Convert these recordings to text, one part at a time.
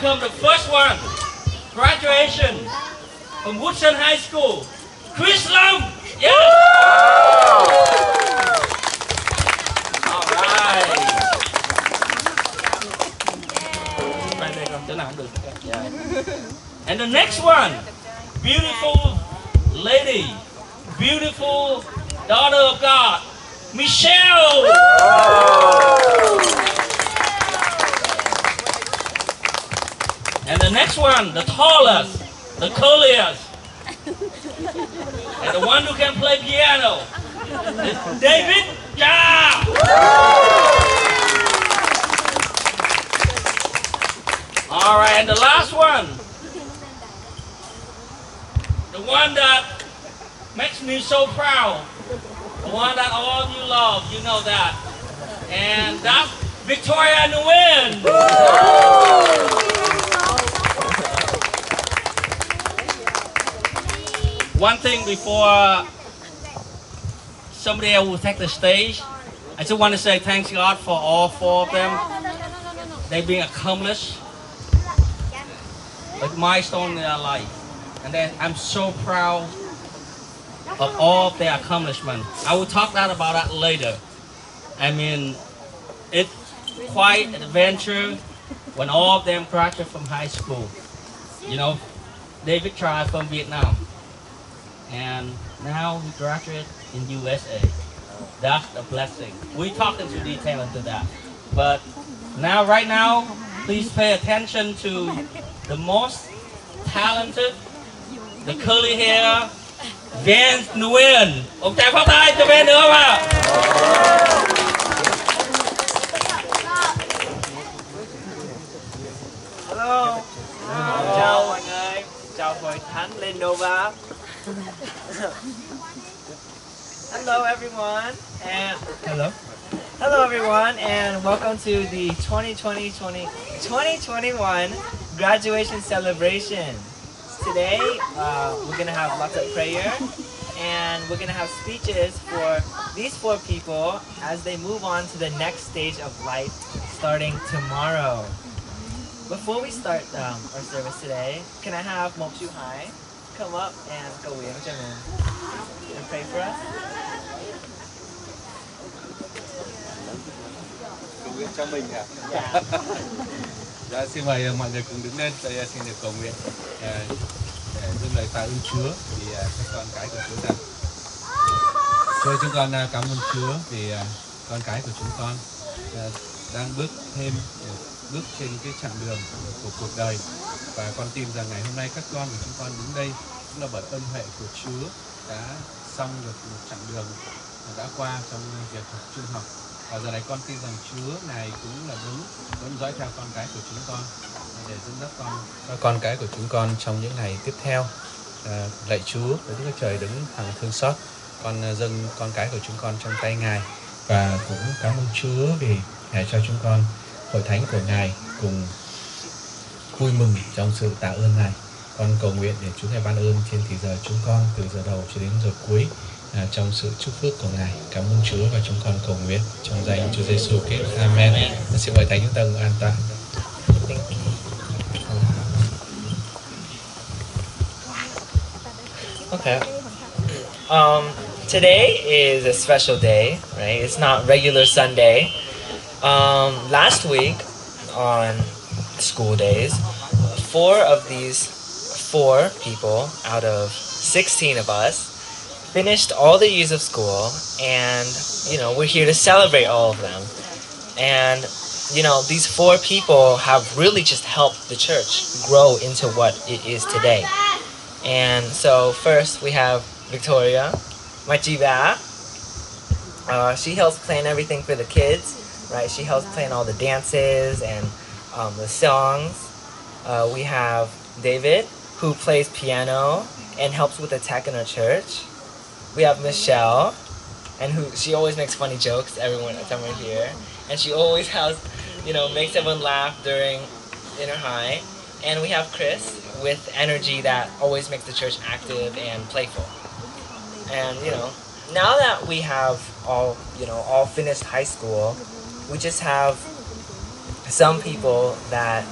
welcome the first one, graduation from Woodson High School, Chris Lam. Yes. All right. Right đây còn chỗ nào cũng được. Yeah. And the next one, beautiful lady, beautiful daughter of God, Michelle. And the next one, the tallest, the curliest, and the one who can play piano, is David. Yeah. All right, and the last one, the one that makes me so proud, the one that all of you love, you know that, and that's Victoria Nguyen. One thing before somebody else will take the stage, I just want to say thanks God for all four of them. They've been accomplished, a milestone in their life, and I'm so proud of all of their accomplishments. I will talk about that later. I mean, it's quite an adventure when all of them graduated from high school. You know, David tried from Vietnam, and now he graduated in USA. That's a blessing. We talk into detail into that. But now, right now, please pay attention to the most talented, the curly hair, Van Nguyen. Ông trai phát tay cho Van nữa không ạ? Hello. Chào mọi người. Chào hội thánh Lenovo. Hello everyone and hello everyone and welcome to the 2021 graduation celebration. Today we're gonna have lots of prayer and we're gonna have speeches for these four people as they move on to the next stage of life starting tomorrow. Before we start our service today, can I have Mok Chu Hai come up and cầu nguyện cho mình and pray for us? Cầu nguyện cho mình hả? Yeah. Dạ, xin mời mọi người cùng đứng lên, tôi xin được cầu nguyện để dâng lời tạ ơn Chúa vì các con cái của Chúa rằng Chúa, chúng con cảm ơn Chúa vì con cái của chúng con đang bước trên cái chặng đường của cuộc đời, và con tin rằng ngày hôm nay các con của chúng con đứng đây cũng là bởi ân huệ của Chúa đã xong được một chặng đường đã qua trong việc học trung học, và giờ này con tin rằng Chúa Ngài cũng là đúng vẫn dõi theo con cái của chúng con để dẫn dắt con cái của chúng con trong những ngày tiếp theo. Lạy Chúa, với Đức Chúa Trời đứng hằng thương xót, con dâng con cái của chúng con trong tay Ngài, và cũng cảm ơn Chúa vì Ngài cho chúng con hội thánh của Ngài cùng vui mừng trong sự tạ ơn Ngài. Con cầu nguyện để Chúa Ngài ban ơn trên thì giờ chúng con từ giờ đầu cho đến giờ cuối trong sự chúc phước của Ngài. Cảm ơn Chúa và chúng con cầu nguyện trong danh Chúa Giêsu Kitô. Amen. Xin mời thánh chúng ta cùng an tọa. Okay. Today is a special day, right? It's not regular Sunday. Last week on school days, 4 of these 4 people out of 16 of us finished all the years of school, and we're here to celebrate all of them. And these 4 people have really just helped the church grow into what it is today. And so first we have Victoria Machiba. She helps plan everything for the kids, right? She helps plan all the dances and the songs. We have David, who plays piano and helps with the tech in our church. We have Michelle, and she always makes funny jokes everyone time we're here, and she always has, makes everyone laugh during inner high. And we have Chris with energy that always makes the church active and playful. And now that we have all finished high school, we just have some people that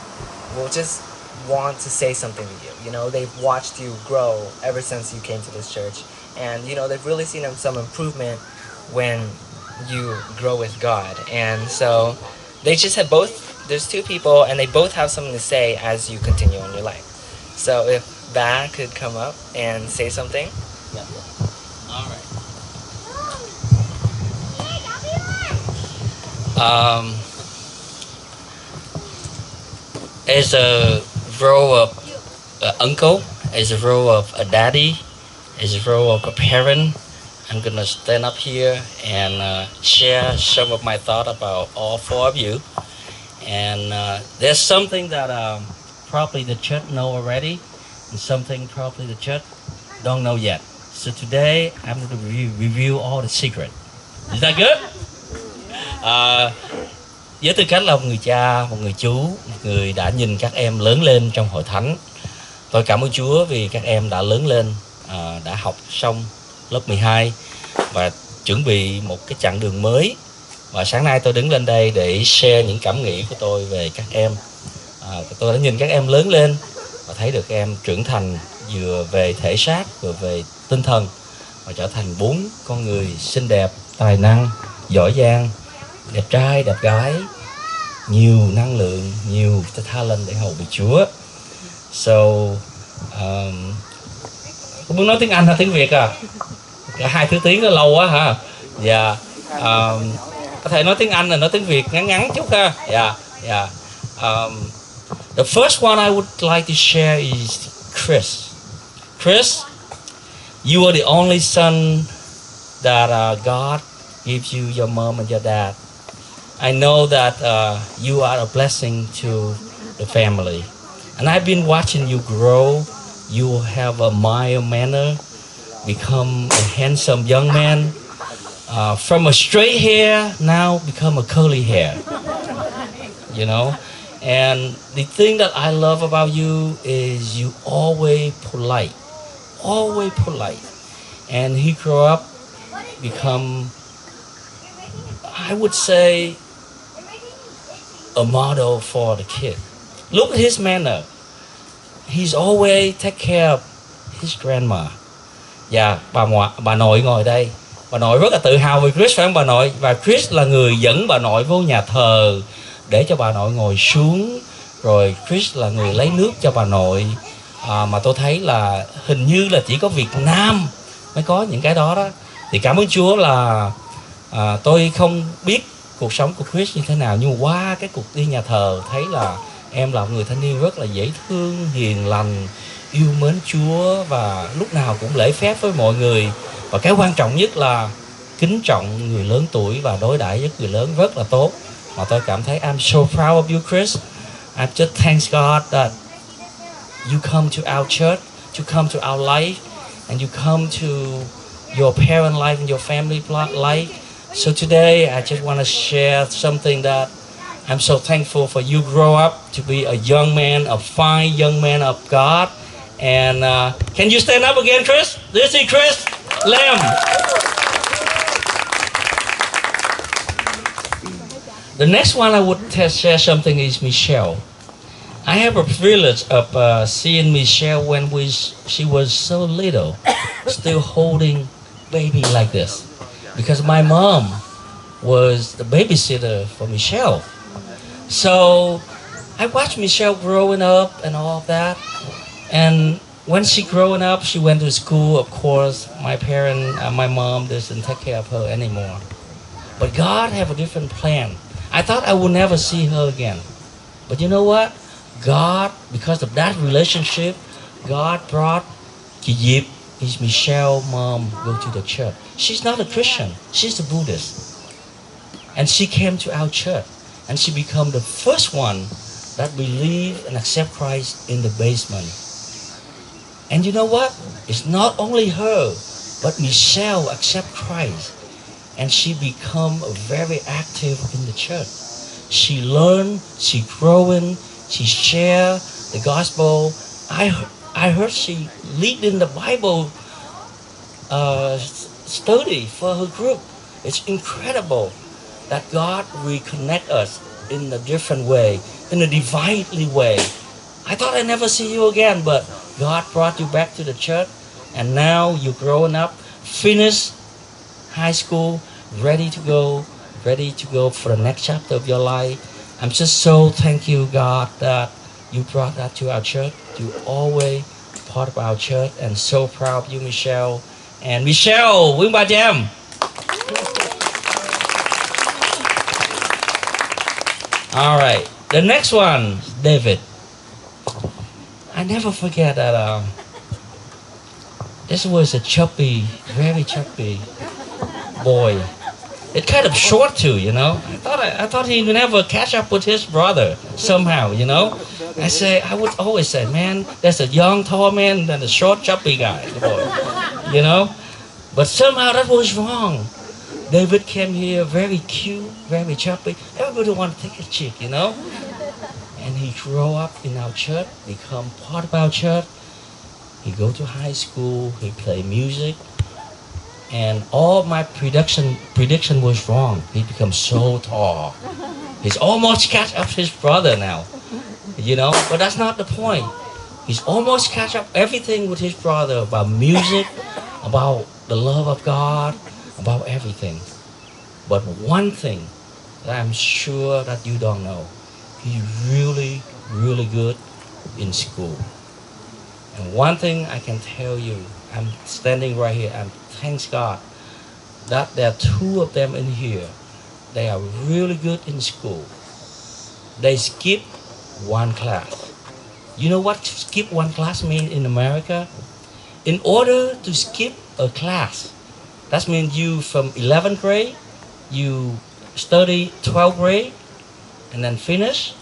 will just want to say something to you. You know, they've watched you grow ever since you came to this church, and you know they've really seen some improvement when you grow with God. And so they just have both. There's two people, and they both have something to say as you continue in your life. So if Ba could come up and say something. Yeah. All right. As a role of uncle, as a role of a daddy, as a role of a parent, I'm gonna stand up here and share some of my thought about all four of you. And there's something that probably the church know already, and something probably the church don't know yet. So today I'm going to review all the secret. Is that good? Với tư cách là một người cha, một người chú, một người đã nhìn các em lớn lên trong hội thánh, tôi cảm ơn Chúa vì các em đã lớn lên, đã học xong lớp 12 và chuẩn bị một cái chặng đường mới. Và sáng nay tôi đứng lên đây để share những cảm nghĩ của tôi về các em. Tôi đã nhìn các em lớn lên và thấy được các em trưởng thành vừa về thể xác vừa về tinh thần và trở thành 4 con người xinh đẹp, tài năng, giỏi giang, đẹp trai, đẹp gái, nhiều năng lượng, nhiều talent để hầu việc Chúa. So, có muốn nói tiếng Anh hay tiếng Việt à? Cả hai thứ tiếng nó lâu quá hả? Dạ. Có thể nói tiếng Anh là nói tiếng Việt ngắn ngắn chút ha. Yeah, yeah. The first one I would like to share is Chris. Chris, you are the only son that God gives you, your mom and your dad. I know that you are a blessing to the family. And I've been watching you grow. You have a mild manner, become a handsome young man. From a straight hair, now become a curly hair. You know? And the thing that I love about you is you always polite. Always polite. And he grew up, become, I would say, a model for the kid. Look at his manner. He's always take care of his grandma. Và bà nội ngồi đây. Bà nội rất là tự hào về Chris, phải không bà nội? Và Chris là người dẫn bà nội vô nhà thờ để cho bà nội ngồi xuống. Rồi Chris là người lấy nước cho bà nội. Mà tôi thấy là hình như là chỉ có Việt Nam mới có những cái đó đó. Thì cảm ơn Chúa là tôi không biết cuộc sống của Chris như thế nào, nhưng qua cái cuộc đi nhà thờ thấy là em là một người thanh niên rất là dễ thương, hiền lành, yêu mến Chúa và lúc nào cũng lễ phép với mọi người. Và cái quan trọng nhất là kính trọng người lớn tuổi và đối đãi với người lớn rất là tốt. Mà tôi cảm thấy I'm so proud of you, Chris. I just thank God that you come to our church, you come to our life, and you come to your parent life and your family life. So today I just want to share something that I'm so thankful for you grow up to be a young man, a fine young man of God. And can you stand up again, Chris? Do you see Chris? Lamb. The next one I would share something is Michelle. I have a privilege of seeing Michelle when she was so little, still holding baby like this. Because my mom was the babysitter for Michelle. So I watched Michelle growing up and all of that. And when she growing up, she went to school. Of course, my mom doesn't take care of her anymore. But God have a different plan. I thought I would never see her again. But you know what? God, because of that relationship, God brought Kijip, his Michelle mom, go to the church. She's not a Christian. She's a Buddhist. And she came to our church. And she became the first one that believed and accept Christ in the basement. And you know what? It's not only her, but Michelle accept Christ. And she become very active in the church. She learned, she growing, she share the gospel. I heard she lead in the Bible study for her group. It's incredible that God reconnect us in a different way, in a divinely way. I thought I'd never see you again, but God brought you back to the church, and now you're growing up, finished high school, ready to go for the next chapter of your life. I'm just so thank you, God, that you brought that to our church. You always part of our church, and so proud of you, Michelle. And Michelle, quý bà chị em. All right, the next one, David. I never forget that this was a chubby, very chubby boy. It's kind of short too, you know. I thought he would never catch up with his brother somehow, you know. I would always say, man, there's a young tall man and a short chubby guy, boy, you know. But somehow that was wrong. David came here very cute, very chubby. Everybody wanted to take his chick, you know. And he grew up in our church, become part of our church. He go to high school, he play music. And all my prediction was wrong. He becomes so tall. He's almost catch up his brother now, you know. But that's not the point. He's almost catch up everything with his brother about music, about the love of God, about everything. But one thing that I'm sure that you don't know, he's really, really good in school. And one thing I can tell you, I'm standing right here, and thanks God that there are two of them in here. They are really good in school. They skip one class. You know what skip one class mean in America? In order to skip a class, that means you from 11th grade, you study 12th grade, and then finish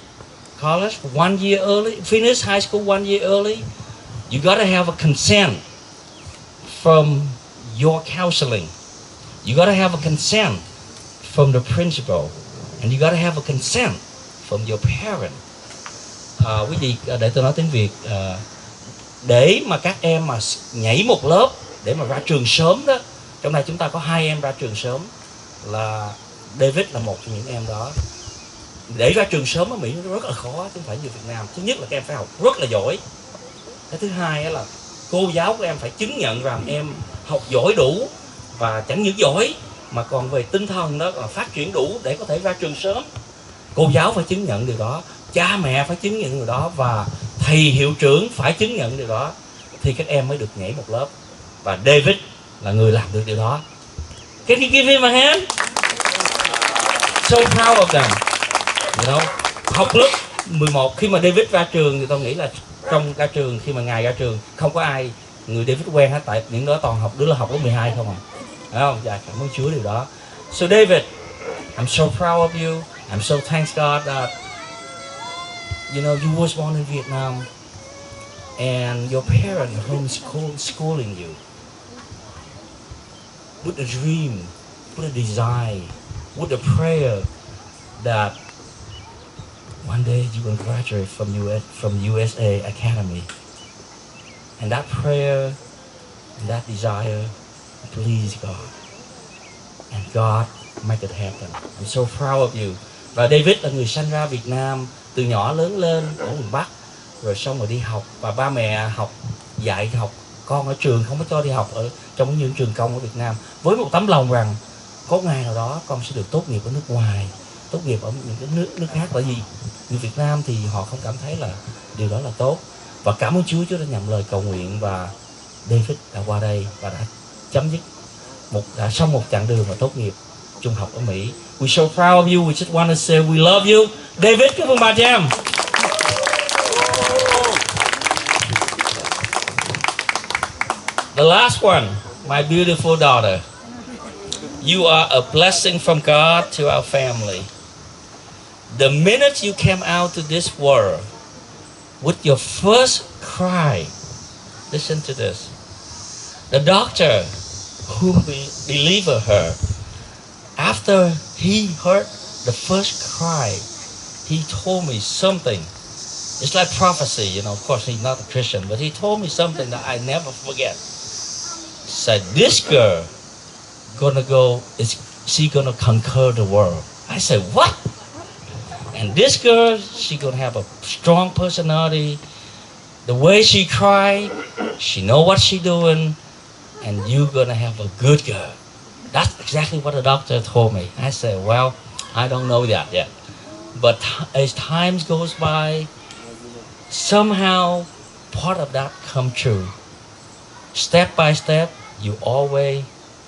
college 1 year early, finish high school 1 year early. You gotta have a consent from your counseling. You gotta have a consent from the principal, and you gotta have a consent from your parent. Quý vị, để tôi nói tiếng Việt. Để mà các em mà nhảy một lớp để mà ra trường sớm đó, trong này chúng ta có 2 em ra trường sớm, là David là một trong những em đó. Để ra trường sớm ở Mỹ nó rất là khó, chứ không phải như Việt Nam. Thứ nhất là các em phải học rất là giỏi. Cái thứ hai là cô giáo của em phải chứng nhận rằng em học giỏi đủ, và chẳng những giỏi mà còn về tinh thần đó là phát triển đủ để có thể ra trường sớm. Cô giáo phải chứng nhận điều đó, cha mẹ phải chứng nhận điều đó, và thầy hiệu trưởng phải chứng nhận điều đó, thì các em mới được nhảy một lớp. Và David là người làm được điều đó. Can you give him a hand? So proud of them. You know, học lớp 11, khi mà David ra trường thì tôi nghĩ là trong cả trường, khi mà ngài ra trường không có ai người David quen hết, tại những đó toàn học đứa là học lớp 12 không à. Phải không? Dạ, cảm ơn Chúa điều đó. So David, I'm so proud of you. I'm so thanks God that you know you was born in Vietnam and your parents homeschooling you with a dream, with a desire, with a prayer that one day you're going to graduate from USA Academy. And that prayer and that desire please God. And God make it happen. I'm so proud of you. Và David là người sinh ra Việt Nam, từ nhỏ lớn lên ở miền Bắc, rồi xong rồi đi học, và ba mẹ dạy học con ở trường, không có cho đi học ở trong những trường công ở Việt Nam, với một tấm lòng rằng có ngày nào đó con sẽ được tốt nghiệp ở nước ngoài, tốt nghiệp ở những cái nước khác. Bởi vì người Việt Nam thì họ không cảm thấy là điều đó là tốt. Và cảm ơn Chúa đã nhận lời cầu nguyện, và David đã qua đây và đã chấm dứt đã xong một chặng đường và tốt nghiệp trung học ở Mỹ. We're so proud of you. We just want to say we love you. David, cảm ơn bà chị em. The last one, my beautiful daughter. You are a blessing from God to our family. The minute you came out to this world with your first cry, listen to this. The doctor who delivered her, after he heard the first cry, he told me something. It's like prophecy, you know. Of course, he's not a Christian, but he told me something that I never forget. He said, "This girl she gonna conquer the world." I said, "What?" And this girl, she gonna have a strong personality. The way she cry, she know what she doing, and you gonna have a good girl. That's exactly what the doctor told me. I said, well, I don't know that yet. But as time goes by, somehow part of that come true. Step by step, you always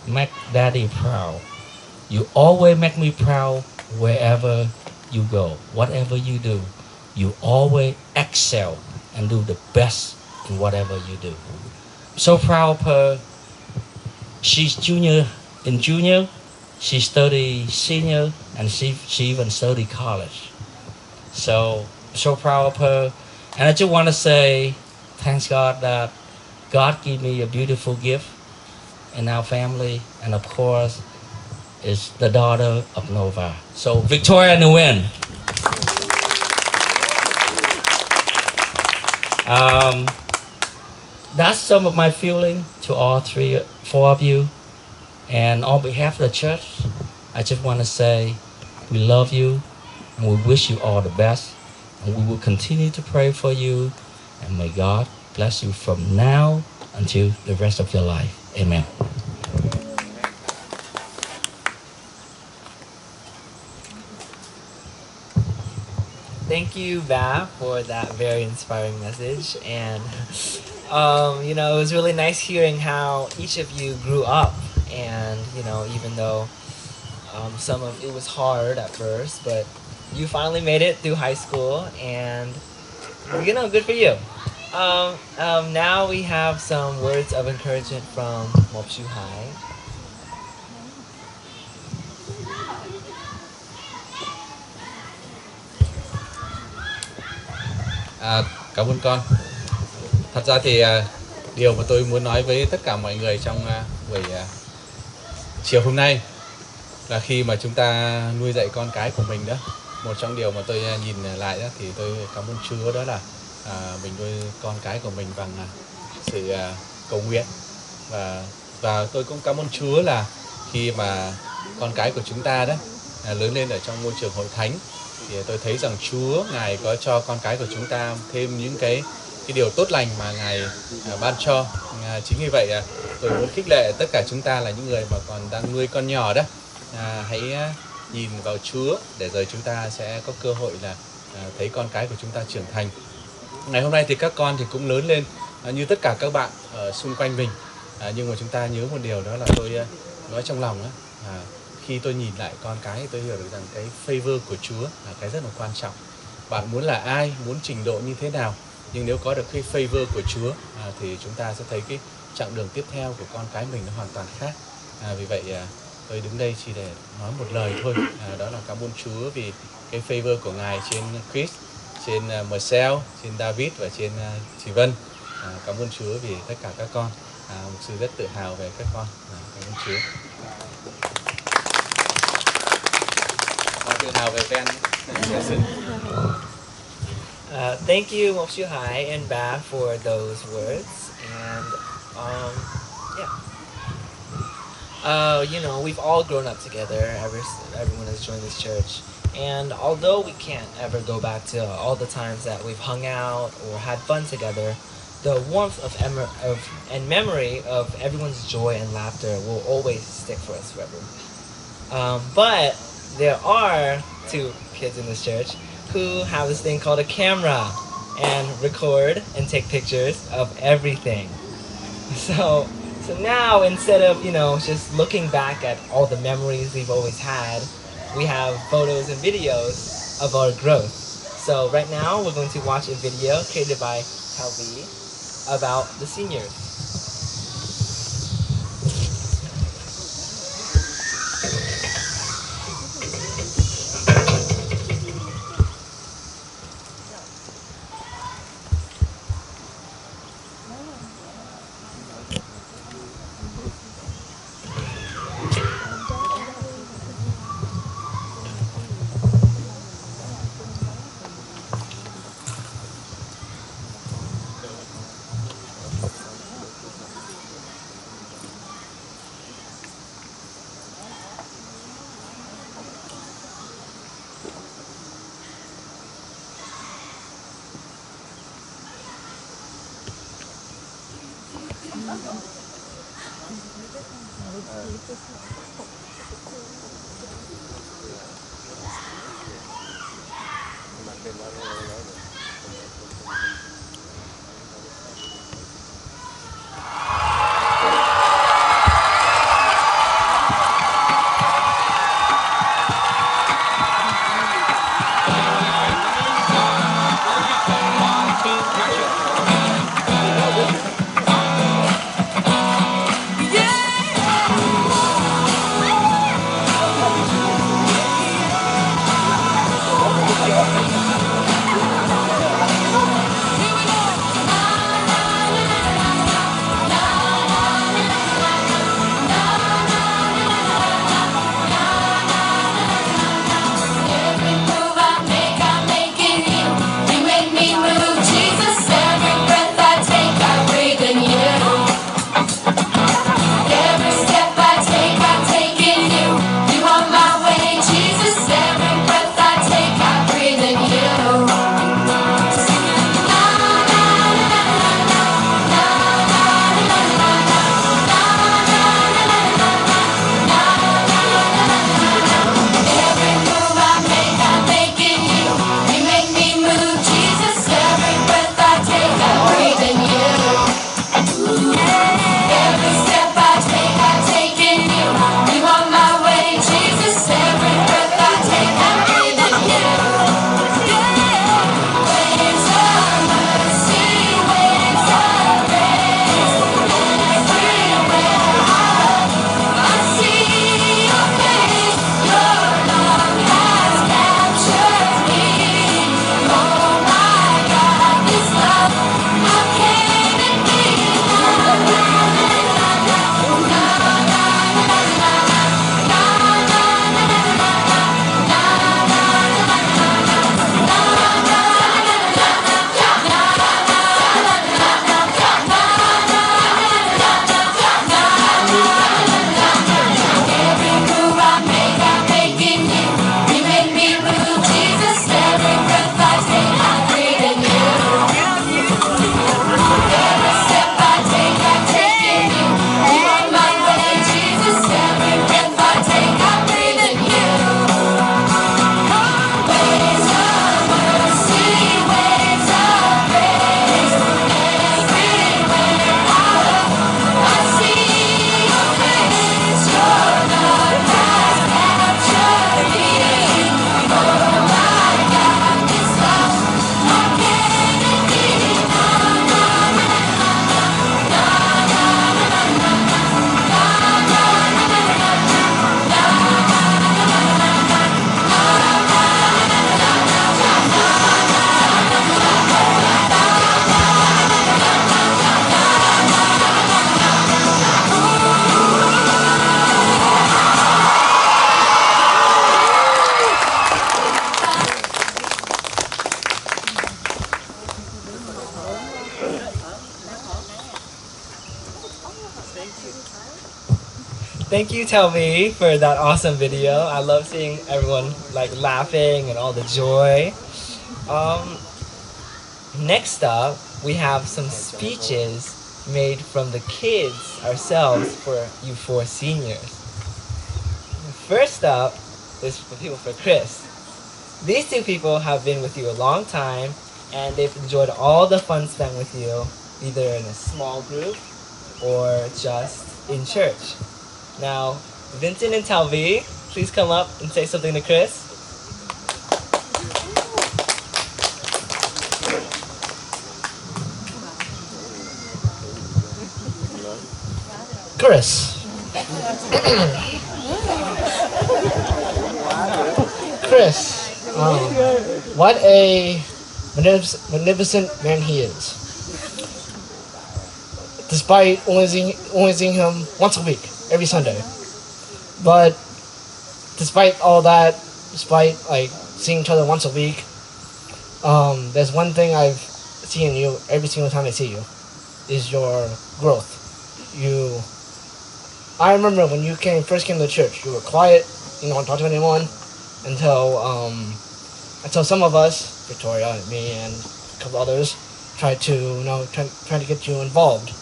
make daddy proud. You always make me proud wherever you go, whatever you do. You always excel and do the best in whatever you do. So proud of her. She's junior in junior. She study senior, and she even study college. So proud of her. And I just want to say, thanks God that God gave me a beautiful gift in our family, and of course, is the daughter of Nova. So Victoria Nguyen. Um, that's some of my feeling to all four of you. And on behalf of the church, I just want to say we love you and we wish you all the best. And we will continue to pray for you. And may God bless you from now until the rest of your life. Amen. Thank you, Va, for that very inspiring message. And, it was really nice hearing how each of you grew up. And, even though some of it was hard at first, but you finally made it through high school. And, good for you. Now we have some words of encouragement from Mop Shu Hai. Cảm ơn con. Thật ra thì điều mà tôi muốn nói với tất cả mọi người trong buổi chiều hôm nay là khi mà chúng ta nuôi dạy con cái của mình đó, một trong điều mà tôi nhìn lại đó thì tôi cảm ơn Chúa, đó là mình nuôi con cái của mình bằng sự cầu nguyện, và tôi cũng cảm ơn Chúa là khi mà con cái của chúng ta đó lớn lên ở trong môi trường hội thánh, thì tôi thấy rằng Chúa Ngài có cho con cái của chúng ta thêm những cái điều tốt lành mà Ngài ban cho. Chính vì vậy tôi muốn khích lệ tất cả chúng ta là những người mà còn đang nuôi con nhỏ đó, hãy nhìn vào Chúa để rồi chúng ta sẽ có cơ hội là thấy con cái của chúng ta trưởng thành. Ngày hôm nay thì các con thì cũng lớn lên như tất cả các bạn ở xung quanh mình, nhưng mà chúng ta nhớ một điều, đó là tôi nói trong lòng đó, khi tôi nhìn lại con cái tôi hiểu được rằng cái favor của Chúa là cái rất là quan trọng. Bạn muốn là ai, muốn trình độ như thế nào, nhưng nếu có được cái favor của Chúa thì chúng ta sẽ thấy cái chặng đường tiếp theo của con cái mình nó hoàn toàn khác. Vì vậy tôi đứng đây chỉ để nói một lời thôi, đó là cảm ơn Chúa vì cái favor của Ngài trên Chris, trên Marcel, trên David và trên chị Vân. Cảm ơn Chúa vì tất cả các con. Một sự rất tự hào về các con. Cảm ơn Chúa. Tự hào về Ben. Thank you, Mop Shu Hai and Ba, for those words. And we've all grown up together. Everyone has joined this church. And although we can't ever go back to all the times that we've hung out or had fun together, the warmth and memory of everyone's joy and laughter will always stick for us forever. But there are two kids in this church who have this thing called a camera and record and take pictures of everything. So now, instead of just looking back at all the memories we've always had, we have photos and videos of our growth. So right now we're going to watch a video created by Talvi about the seniors. Thank you, Telvi, for that awesome video. I love seeing everyone like laughing and all the joy. Next up, we have some speeches made from the kids ourselves for you four seniors. First up is for people for Chris. These two people have been with you a long time and they've enjoyed all the fun spent with you, either in a small group or just in church. Now, Vincent and Talvi, please come up and say something to Chris. Chris. Chris, what a magnificent man he is. Despite only seeing him once a week, every Sunday. But despite all that, despite like seeing each other once a week, there's one thing I've seen in you every single time I see you, is your growth. I remember when you first came to church, you were quiet, you didn't want to talk to anyone, until some of us, Victoria and me and a couple others, tried to get you involved.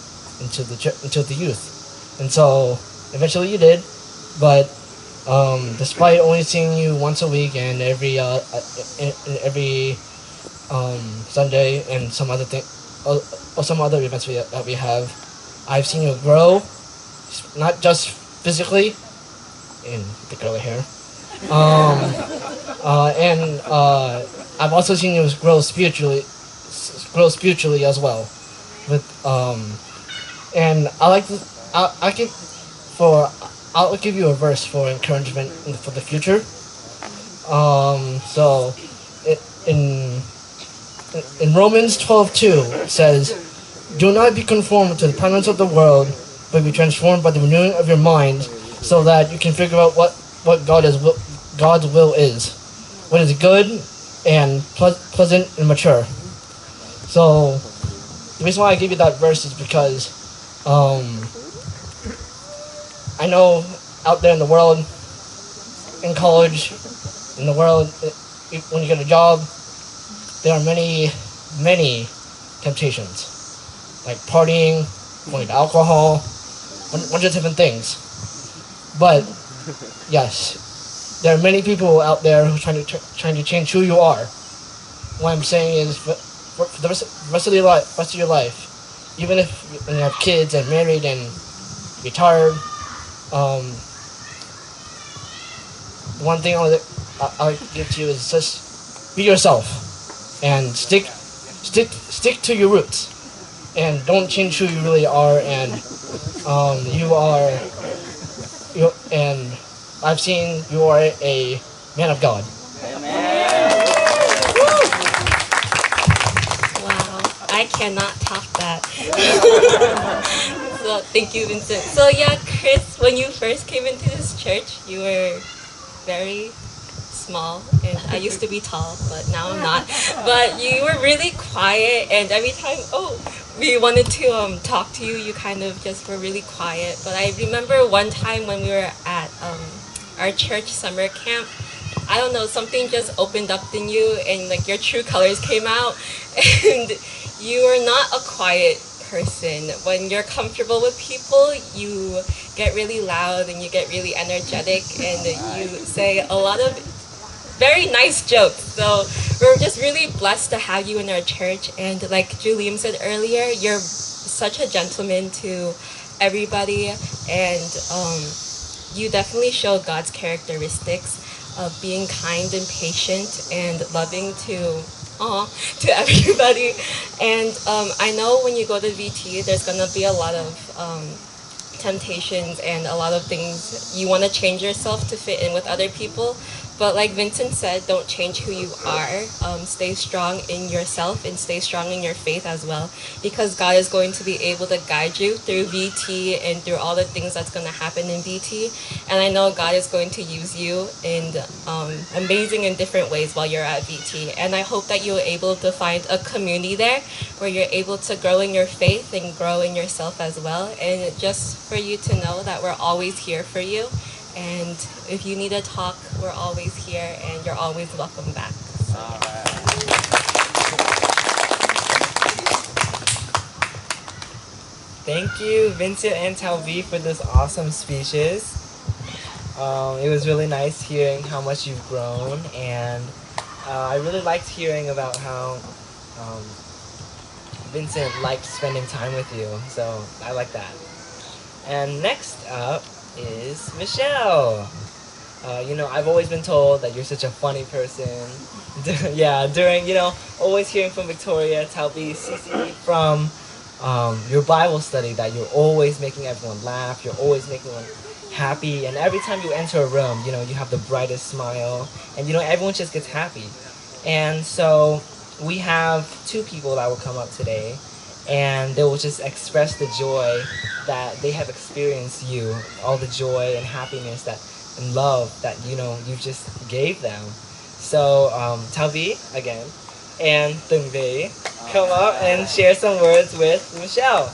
into the youth, and so eventually you did. But despite only seeing you once a week and every Sunday and some other thing, or some other events that we have, I've seen you grow, not just physically, in the curly hair, and I've also seen you grow spiritually as well. With and I like to, I give for I'll give you a verse for encouragement for the future. So in in Romans 12:2 it says, "Do not be conformed to the patterns of the world, but be transformed by the renewing of your mind, so that you can figure out what God's will is, what is good and pleasant and mature." So the reason why I give you that verse is because I know out there in the world, in college, in the world, when you get a job, there are many temptations, like partying, going to alcohol, bunch of different things. But yes, there are many people out there who are trying to change who you are. What I'm saying is, for the rest of your life, even if you have kids and married and retired, one thing I'll give to you is just be yourself and stick to your roots, and don't change who you really are. And and I've seen you are a man of God. Wow, I cannot top that. So thank you, Vincent. So yeah, Chris, when you first came into this church, you were very small, and I used to be tall, but now I'm not. But you were really quiet, and every time we wanted to talk to you, you kind of just were really quiet. But I remember one time when we were at our church summer camp, I don't know, something just opened up in you, and like your true colors came out, and you are not a quiet person. When you're comfortable with people, you get really loud and you get really energetic, and you say a lot of very nice jokes. So we're just really blessed to have you in our church. And like Julian said earlier, you're such a gentleman to everybody, and you definitely show God's characteristics of being kind and patient and loving to everybody. And I know when you go to VT, there's gonna be a lot of temptations and a lot of things you want to change yourself to fit in with other people. But like Vincent said, don't change who you are. Stay strong in yourself and stay strong in your faith as well, because God is going to be able to guide you through VT and through all the things that's going to happen in VT. And I know God is going to use you in amazing and different ways while you're at VT. And I hope that you're able to find a community there where you're able to grow in your faith and grow in yourself as well. And just for you to know that we're always here for you. And if you need to talk, we're always here, and you're always welcome back. All right. Thank you, Vincent and Talvi, for those awesome speeches. It was really nice hearing how much you've grown, and I really liked hearing about how Vincent liked spending time with you, so I like that. And next up is Michelle. I've always been told that you're such a funny person. Yeah, during, always hearing from Victoria, Talbi, Cici, from your Bible study, that you're always making everyone laugh, you're always making them happy, and every time you enter a room, you have the brightest smile, and everyone just gets happy. And so we have two people that will come up today, and they will just express the joy that they have experienced you, all the joy and happiness and love that you just gave them. So Talvi again and Tungvei, come up and share some words with Michelle.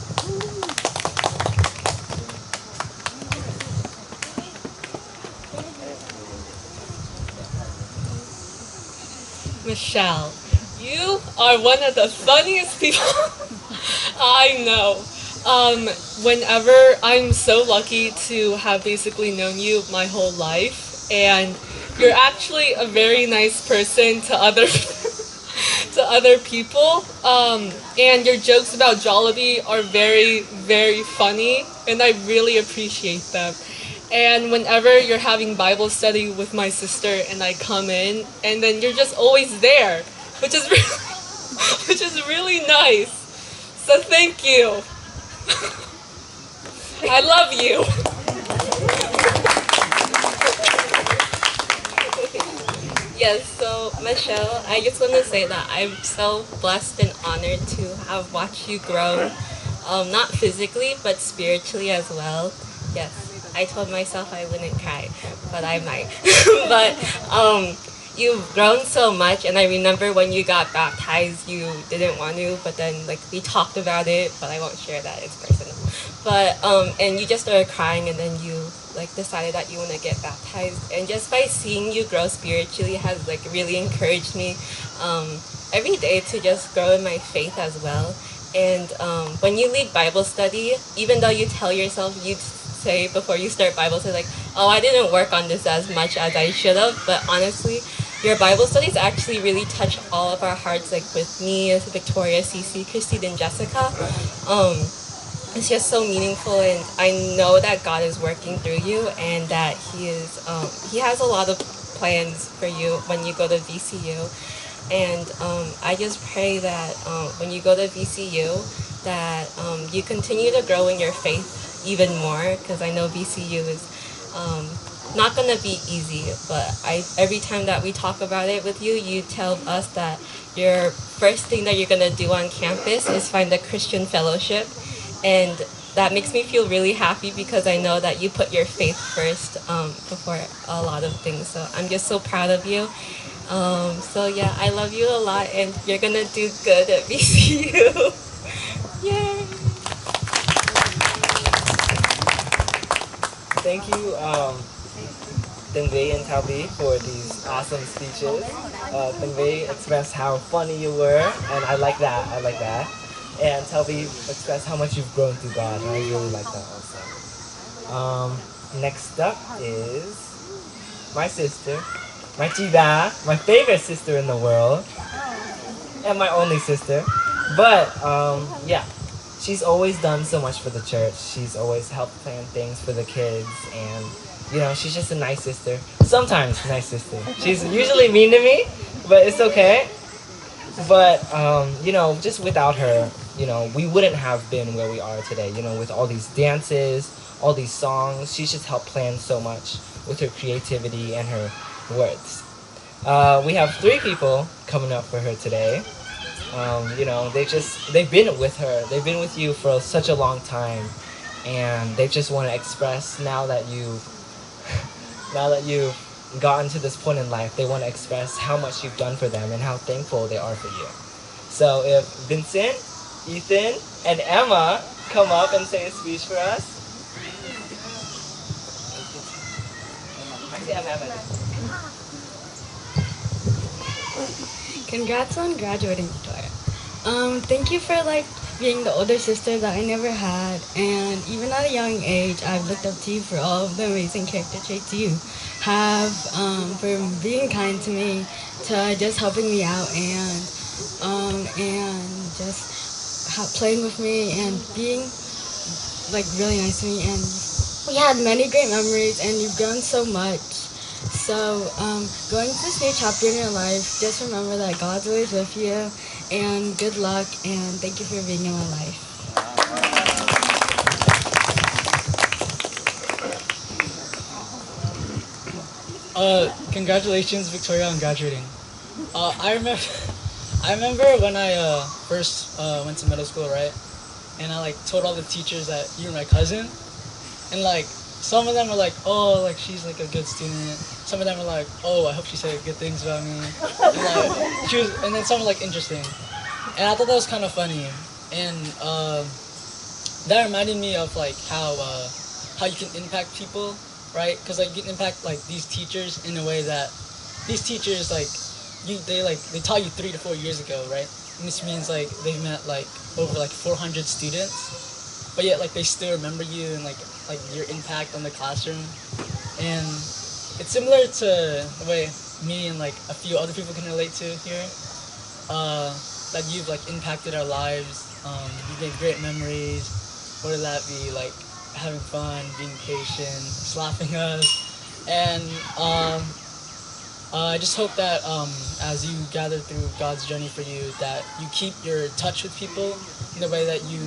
Michelle, you are one of the funniest people I know. Whenever I'm so lucky to have basically known you my whole life, and you're actually a very nice person to other to other people. And your jokes about Jollibee are very, very funny, and I really appreciate them. And whenever you're having Bible study with my sister, and I come in, and then you're just always there, which is really, which is really nice. So thank you. I love you. Yes, so Michelle, I just want to say that I'm so blessed and honored to have watched you grow, not physically, but spiritually as well. Yes, I told myself I wouldn't cry, but I might. But you've grown so much, and I remember when you got baptized, you didn't want to, but then like we talked about it, but I won't share that, it's personal. But and you just started crying, and then you like decided that you want to get baptized, and just by seeing you grow spiritually has like really encouraged me every day to just grow in my faith as well. And when you lead Bible study, even though you tell yourself, you say before you start Bible study like, oh, I didn't work on this as much as I should have, but honestly your Bible studies actually really touch all of our hearts, like with me, Victoria, Cece, Christine, and Jessica. It's just so meaningful, and I know that God is working through you, and that He has a lot of plans for you when you go to VCU. And I just pray that when you go to VCU, that you continue to grow in your faith even more, because I know VCU is not gonna be easy. But every time that we talk about it with you, you tell us that your first thing that you're gonna do on campus is find a Christian fellowship. And that makes me feel really happy, because I know that you put your faith first before a lot of things. So I'm just so proud of you. So yeah, I love you a lot, and you're gonna do good at VCU. Yay! Thank you, Tengvei and Tabi, for these awesome speeches. Tengvei expressed how funny you were, and I like that. I like that. And Tabi expressed how much you've grown through God, and I really like that also. Next up is my sister, my Chiba, my favorite sister in the world, and my only sister. But yeah, she's always done so much for the church. She's always helped plan things for the kids, and you know, she's just a nice sister. Sometimes a nice sister. She's usually mean to me, but it's okay. But you know, just without her, you know, we wouldn't have been where we are today. You know, with all these dances, all these songs, she's just helped plan so much with her creativity and her words. We have 3 people coming up for her today. You know, they've been with her. They've been with you for such a long time, and they just want to express now that you've gotten to this point in life, they want to express how much you've done for them and how thankful they are for you. So if Vincent, Ethan, and Emma come up and say a speech for us. Congrats on graduating, Victoria. Thank you for like being the older sister that I never had, and even at a young age, I've looked up to you for all of the amazing character traits you have, for being kind to me, to just helping me out, and just playing with me and being like really nice to me. And we had many great memories, and you've grown so much. So going to this new chapter in your life, just remember that God's always with you, and good luck, and thank you for being in my life. Congratulations, Victoria, on graduating. I remember when I first went to middle school, right? And I like told all the teachers that you were my cousin, and like some of them were like, oh, like she's like a good student. Some of them were like, oh, I hope she said good things about me. And, like, and then some were like interesting, and I thought that was kind of funny. And that reminded me of like how you can impact people, right? Because like you can impact like these teachers in a way that these teachers like they taught you 3 to 4 years ago, right? And this means like they've met like over like 400 students. but yet like they still remember you and like your impact on the classroom. And it's similar to the way me and like a few other people can relate to here. That you've like impacted our lives. You've made great memories, whether that be like having fun, being patient, slapping us, and I just hope that as you gather through God's journey for you, that you keep your touch with people in the way that you,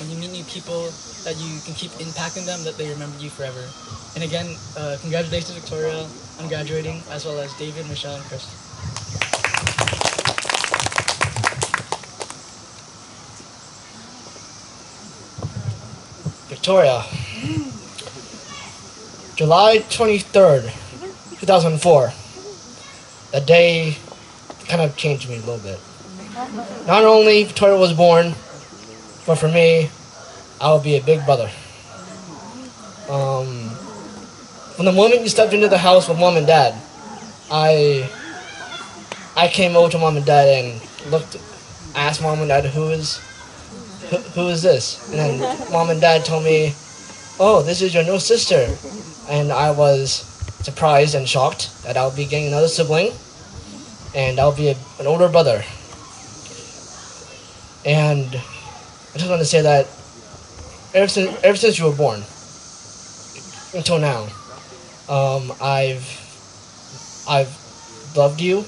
when you meet new people, that you can keep impacting them, that they remember you forever. And again, congratulations, Victoria, on graduating, as well as David, Michelle, and Chris. Victoria, July 23rd, 2004. That day kind of changed me a little bit. Not only Victoria was born, but for me, I will be a big brother. From the moment you stepped into the house with mom and dad, I came over to mom and dad and asked mom and dad who is this, and then mom and dad told me, "Oh, this is your new sister," and I was surprised and shocked that I'll be getting another sibling, and I'll be an older brother. And I just want to say that ever since you were born until now, I've loved you,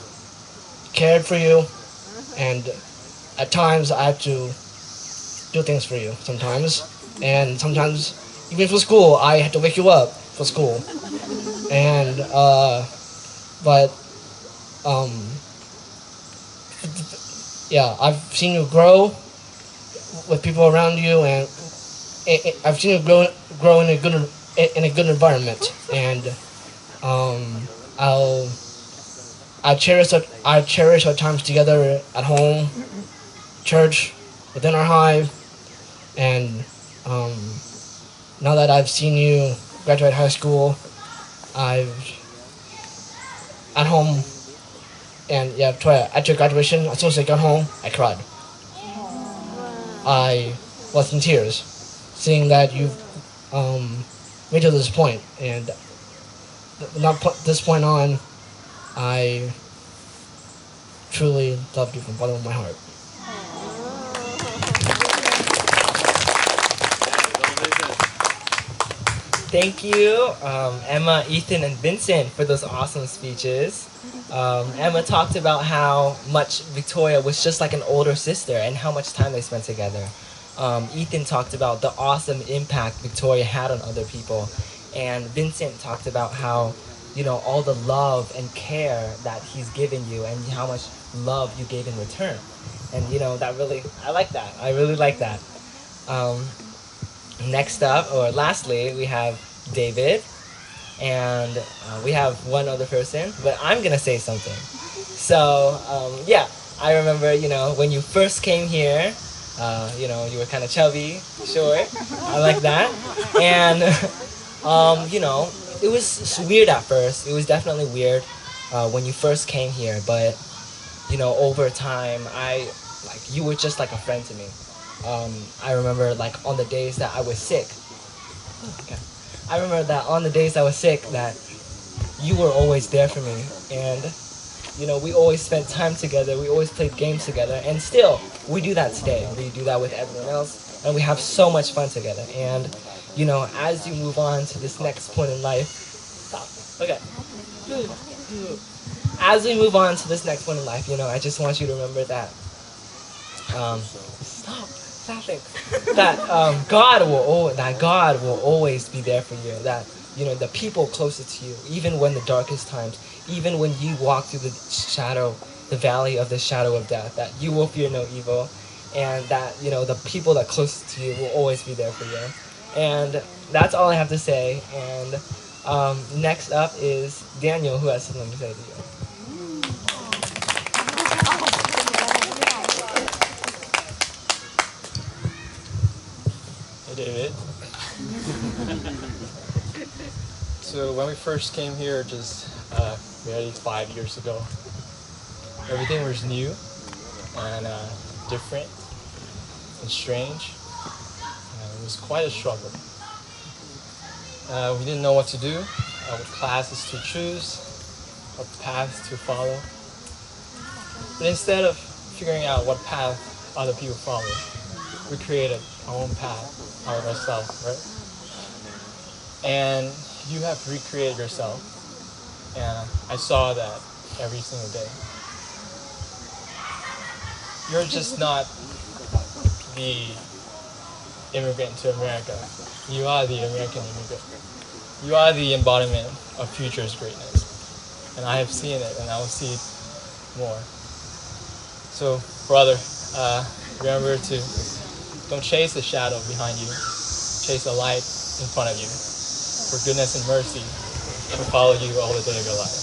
cared for you, and at times I have to do things for you sometimes, and sometimes even for school I have to wake you up for school, and but yeah, I've seen you grow with people around you, and I've seen you grow in a good environment, and I cherish our times together at home, church, within our hive, and now that I've seen you graduate high school, at home, and yeah, at your graduation, as soon as I got home, I cried. I was in tears, seeing that you've made to this point, and this point on, I truly loved you from the bottom of my heart. Thank you, Emma, Ethan, and Vincent for those awesome speeches. Emma talked about how much Victoria was just like an older sister and how much time they spent together. Ethan talked about the awesome impact Victoria had on other people. And Vincent talked about how, all the love and care that he's given you and how much love you gave in return. And, I like that. I really like that. Next up, or lastly, we have David, and we have one other person, but I'm gonna say something. So, I remember, when you first came here, you were kind of chubby, short, I like that, and, it was weird at first. It was definitely weird when you first came here, but, over time, you were just like a friend to me. I remember on the days that I was sick. Okay. I remember that on the days I was sick that you were always there for me, and we always spent time together. We always played games together, and still we do that today. We do that with everyone else, and we have so much fun together. And as you move on to this next point in life, stop. Okay. As we move on to this next point in life, I just want you to remember that. Stop. That God will always be there for you. That the people closest to you, even when the darkest times, even when you walk through the valley of the shadow of death, that you will fear no evil, and that the people that closest to you will always be there for you. And that's all I have to say. And next up is Daniel, who has something to say to you. David. So when we first came here, just nearly 5 years ago, everything was new and different and strange. it was quite a struggle. We didn't know what to do, what classes to choose, what paths to follow. But instead of figuring out what path other people follow, we created our own path ourselves, right? And you have recreated yourself, and I saw that every single day. You're just not the immigrant to America. You are the American immigrant. You are the embodiment of future's greatness. And I have seen it, and I will see it more. So, brother, remember to don't chase the shadow behind you. Chase the light in front of you. For goodness and mercy will follow you all the day of your life.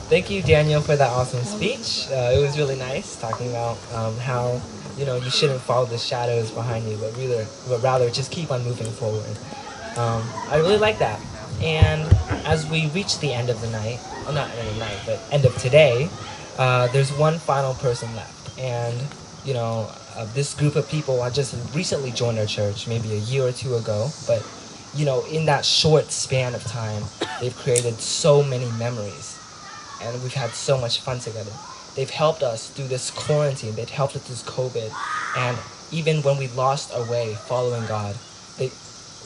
Thank you, Daniel, for that awesome speech. It was really nice talking about how you shouldn't follow the shadows behind you, but rather just keep on moving forward. I really like that. And as we reach the end of the night, well, not end of the night, but end of today, there's one final person left. And this group of people I just recently joined our church, maybe a year or two ago. But in that short span of time, they've created so many memories. And we've had so much fun together. They've helped us through this quarantine. They've helped us through COVID. And even when we lost our way following God, they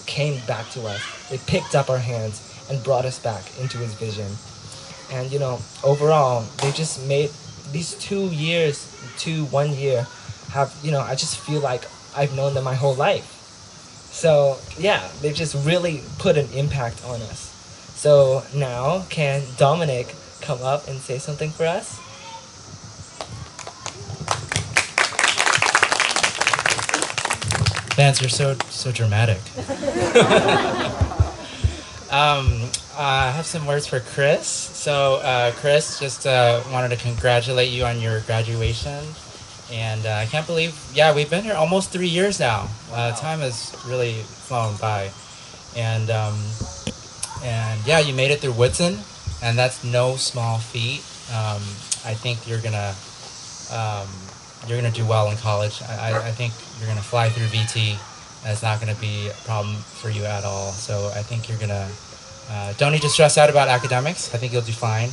came back to us. They picked up our hands and brought us back into His vision. And, overall, they just made these 1 year have, I just feel like I've known them my whole life. So, yeah, they've just really put an impact on us. So now, can Dominic come up and say something for us? Vance, you're so dramatic. I have some words for Chris. So, Chris, just wanted to congratulate you on your graduation. And I can't believe, we've been here almost 3 years now. Time has really flown by. And you made it through Woodson. And that's no small feat. I think you're gonna do well in college. I think you're gonna fly through VT. It's not gonna be a problem for you at all. So I think you're gonna don't need to stress out about academics. I think you'll do fine.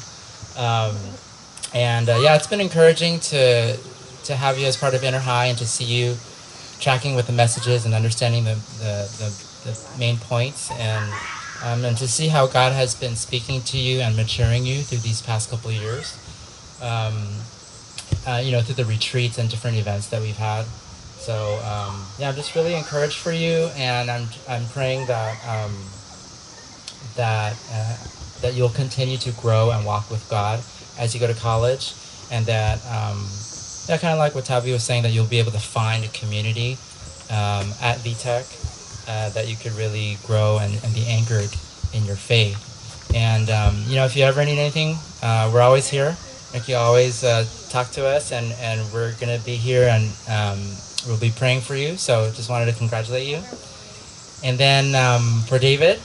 It's been encouraging to have you as part of Inner High and to see you tracking with the messages and understanding the main points and to see how God has been speaking to you and maturing you through these past couple of years, through the retreats and different events that we've had. So I'm just really encouraged for you, and I'm praying that you'll continue to grow and walk with God as you go to college, and that kind of like what Tavi was saying, that you'll be able to find a community at VTech. That you could really grow and be anchored in your faith. And, if you ever need anything, we're always here. You can always talk to us, and we're going to be here, and we'll be praying for you. So just wanted to congratulate you. And then for David,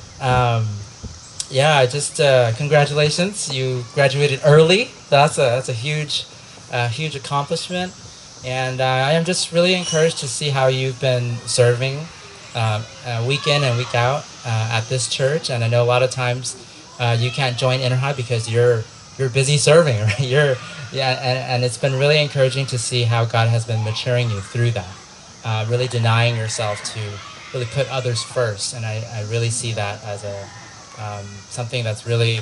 congratulations. You graduated early. That's a huge accomplishment. And I am just really encouraged to see how you've been serving week in and week out at this church. And I know a lot of times you can't join Inner High because you're busy serving, right? And it's been really encouraging to see how God has been maturing you through that, really denying yourself to really put others first. And I really see that as something that's really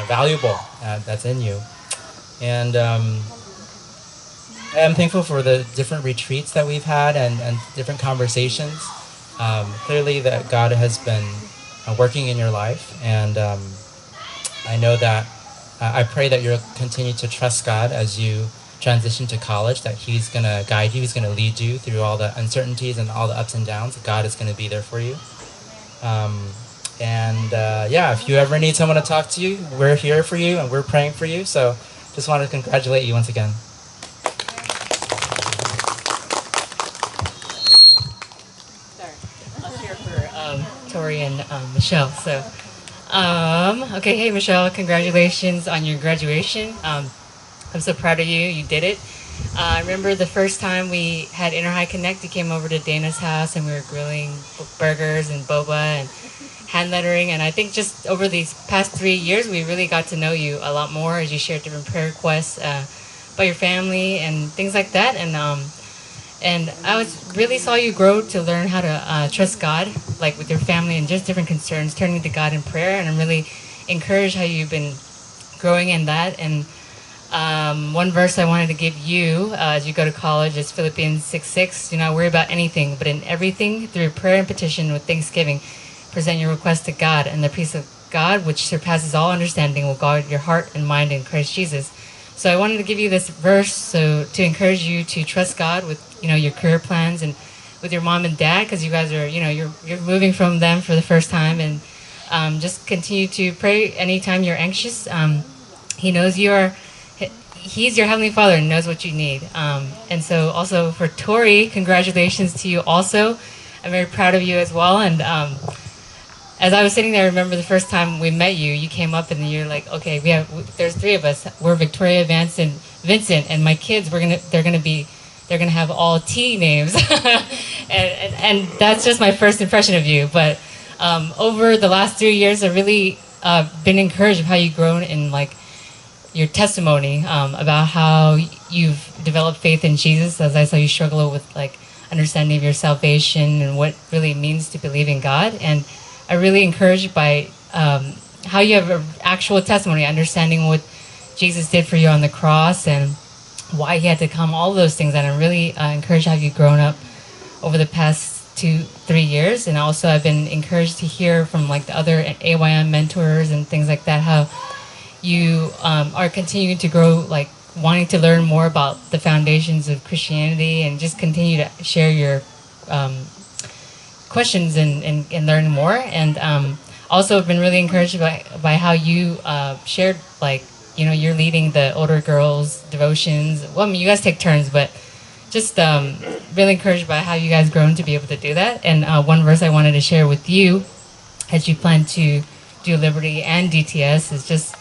valuable that's in you. And I'm thankful for the different retreats that we've had and different conversations. Clearly that God has been working in your life, and I know that I pray that you'll continue to trust God as you transition to college, that He's going to guide you, He's going to lead you through all the uncertainties and all the ups and downs. God is going to be there for you. If you ever need someone to talk to you, we're here for you and we're praying for you. So just wanted to congratulate you once again. Tori and Michelle. So, hey Michelle, congratulations on your graduation. I'm so proud of you. You did it. I remember the first time we had Inner High Connect. You came over to Dana's house and we were grilling burgers and boba and hand lettering. And I think just over these past 3 years, we really got to know you a lot more as you shared different prayer requests about your family and things like that. And I was really saw you grow to learn how to trust God, like with your family and just different concerns, turning to God in prayer. And I'm really encouraged how you've been growing in that. And one verse I wanted to give you as you go to college is Philippians 6:6. Do not worry about anything, but in everything, through prayer and petition with thanksgiving, present your request to God, and the peace of God, which surpasses all understanding, will guard your heart and mind in Christ Jesus. So I wanted to give you this verse so to encourage you to trust God with your career plans and with your mom and dad, because you guys are you're moving from them for the first time, and just continue to pray anytime you're anxious. He knows you are. He's your Heavenly Father and knows what you need. And so also for Tori, congratulations to you also. I'm very proud of you as well. And as I was sitting there, I remember the first time we met you, you came up and you're like, okay, there's 3 of us. We're Victoria, Vance, and Vincent, and my kids, they're gonna have all T names. and that's just my first impression of you. But over the last 3 years, I've really been encouraged of how you've grown in your testimony about how you've developed faith in Jesus, as I saw you struggle with understanding of your salvation and what really it means to believe in God. And I'm really encouraged by how you have an actual testimony, understanding what Jesus did for you on the cross and why he had to come, all those things. And I'm really encouraged how you've grown up over the past 2-3 years. And also I've been encouraged to hear from the other AYM mentors and things like that, how you are continuing to grow, wanting to learn more about the foundations of Christianity and just continue to share your questions and learn more. And also I've been really encouraged by how you shared, you're leading the older girls' devotions. Well, I mean, you guys take turns, but just really encouraged by how you guys grown to be able to do that. And one verse I wanted to share with you as you plan to do Liberty and DTS is just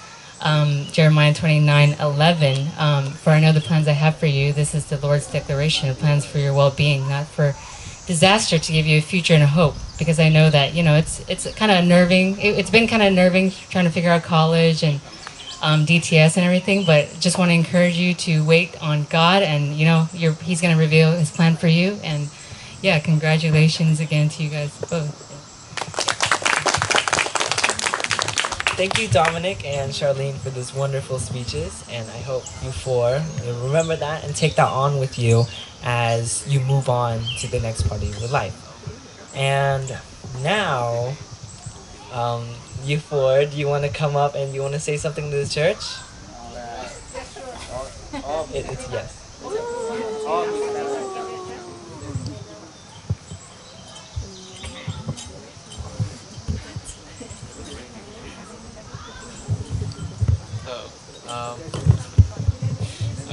Jeremiah 29:11. For I know the plans I have for you. This is the Lord's declaration of plans for your well-being, not for disaster, to give you a future and a hope. Because I know that it's kind of unnerving. It's been kind of unnerving trying to figure out college and DTS and everything. But just want to encourage you to wait on God, and He's going to reveal His plan for you. And yeah, congratulations again to you guys both. Thank you, Dominic and Charlene, for those wonderful speeches, and I hope you 4 will remember that and take that on with you as you move on to the next part of your life. And now, you 4, do you want to come up and you want to say something to the church? It's yes.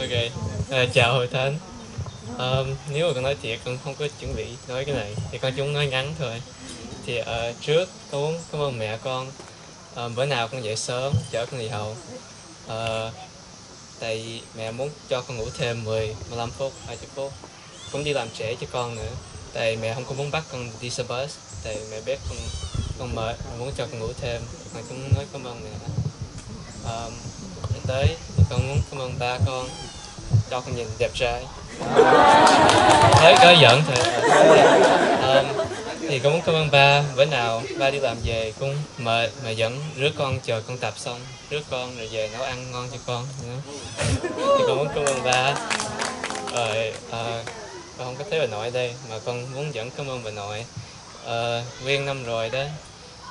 Ok, chào hội thánh. Nếu mà con nói thiệt, con không có chuẩn bị nói cái này, thì con chỉ muốn nói ngắn thôi. Thì trước con muốn cảm ơn mẹ con. Bữa nào con dậy sớm chở con đi học. Tại vì mẹ muốn cho con ngủ thêm 15 phút, 20 phút. Cũng đi làm trễ cho con nữa. Tại mẹ không có muốn bắt con đi xe bus. Tại mẹ biết con mệt, muốn cho con ngủ thêm. Con chỉ muốn nói cảm ơn mẹ. Đến tới thì con muốn cảm ơn ba con cho con nhìn đẹp trai. Mới có giận thôi. Thì con muốn cảm ơn ba. Bữa nào ba đi làm về cũng mệt mà vẫn rước con chờ con tập xong, rước con rồi về nấu ăn ngon cho con nữa. Thì con muốn cảm ơn ba. Rồi con không có thấy bà nội ở đây mà con muốn vẫn cảm ơn bà nội. Nguyên năm rồi đó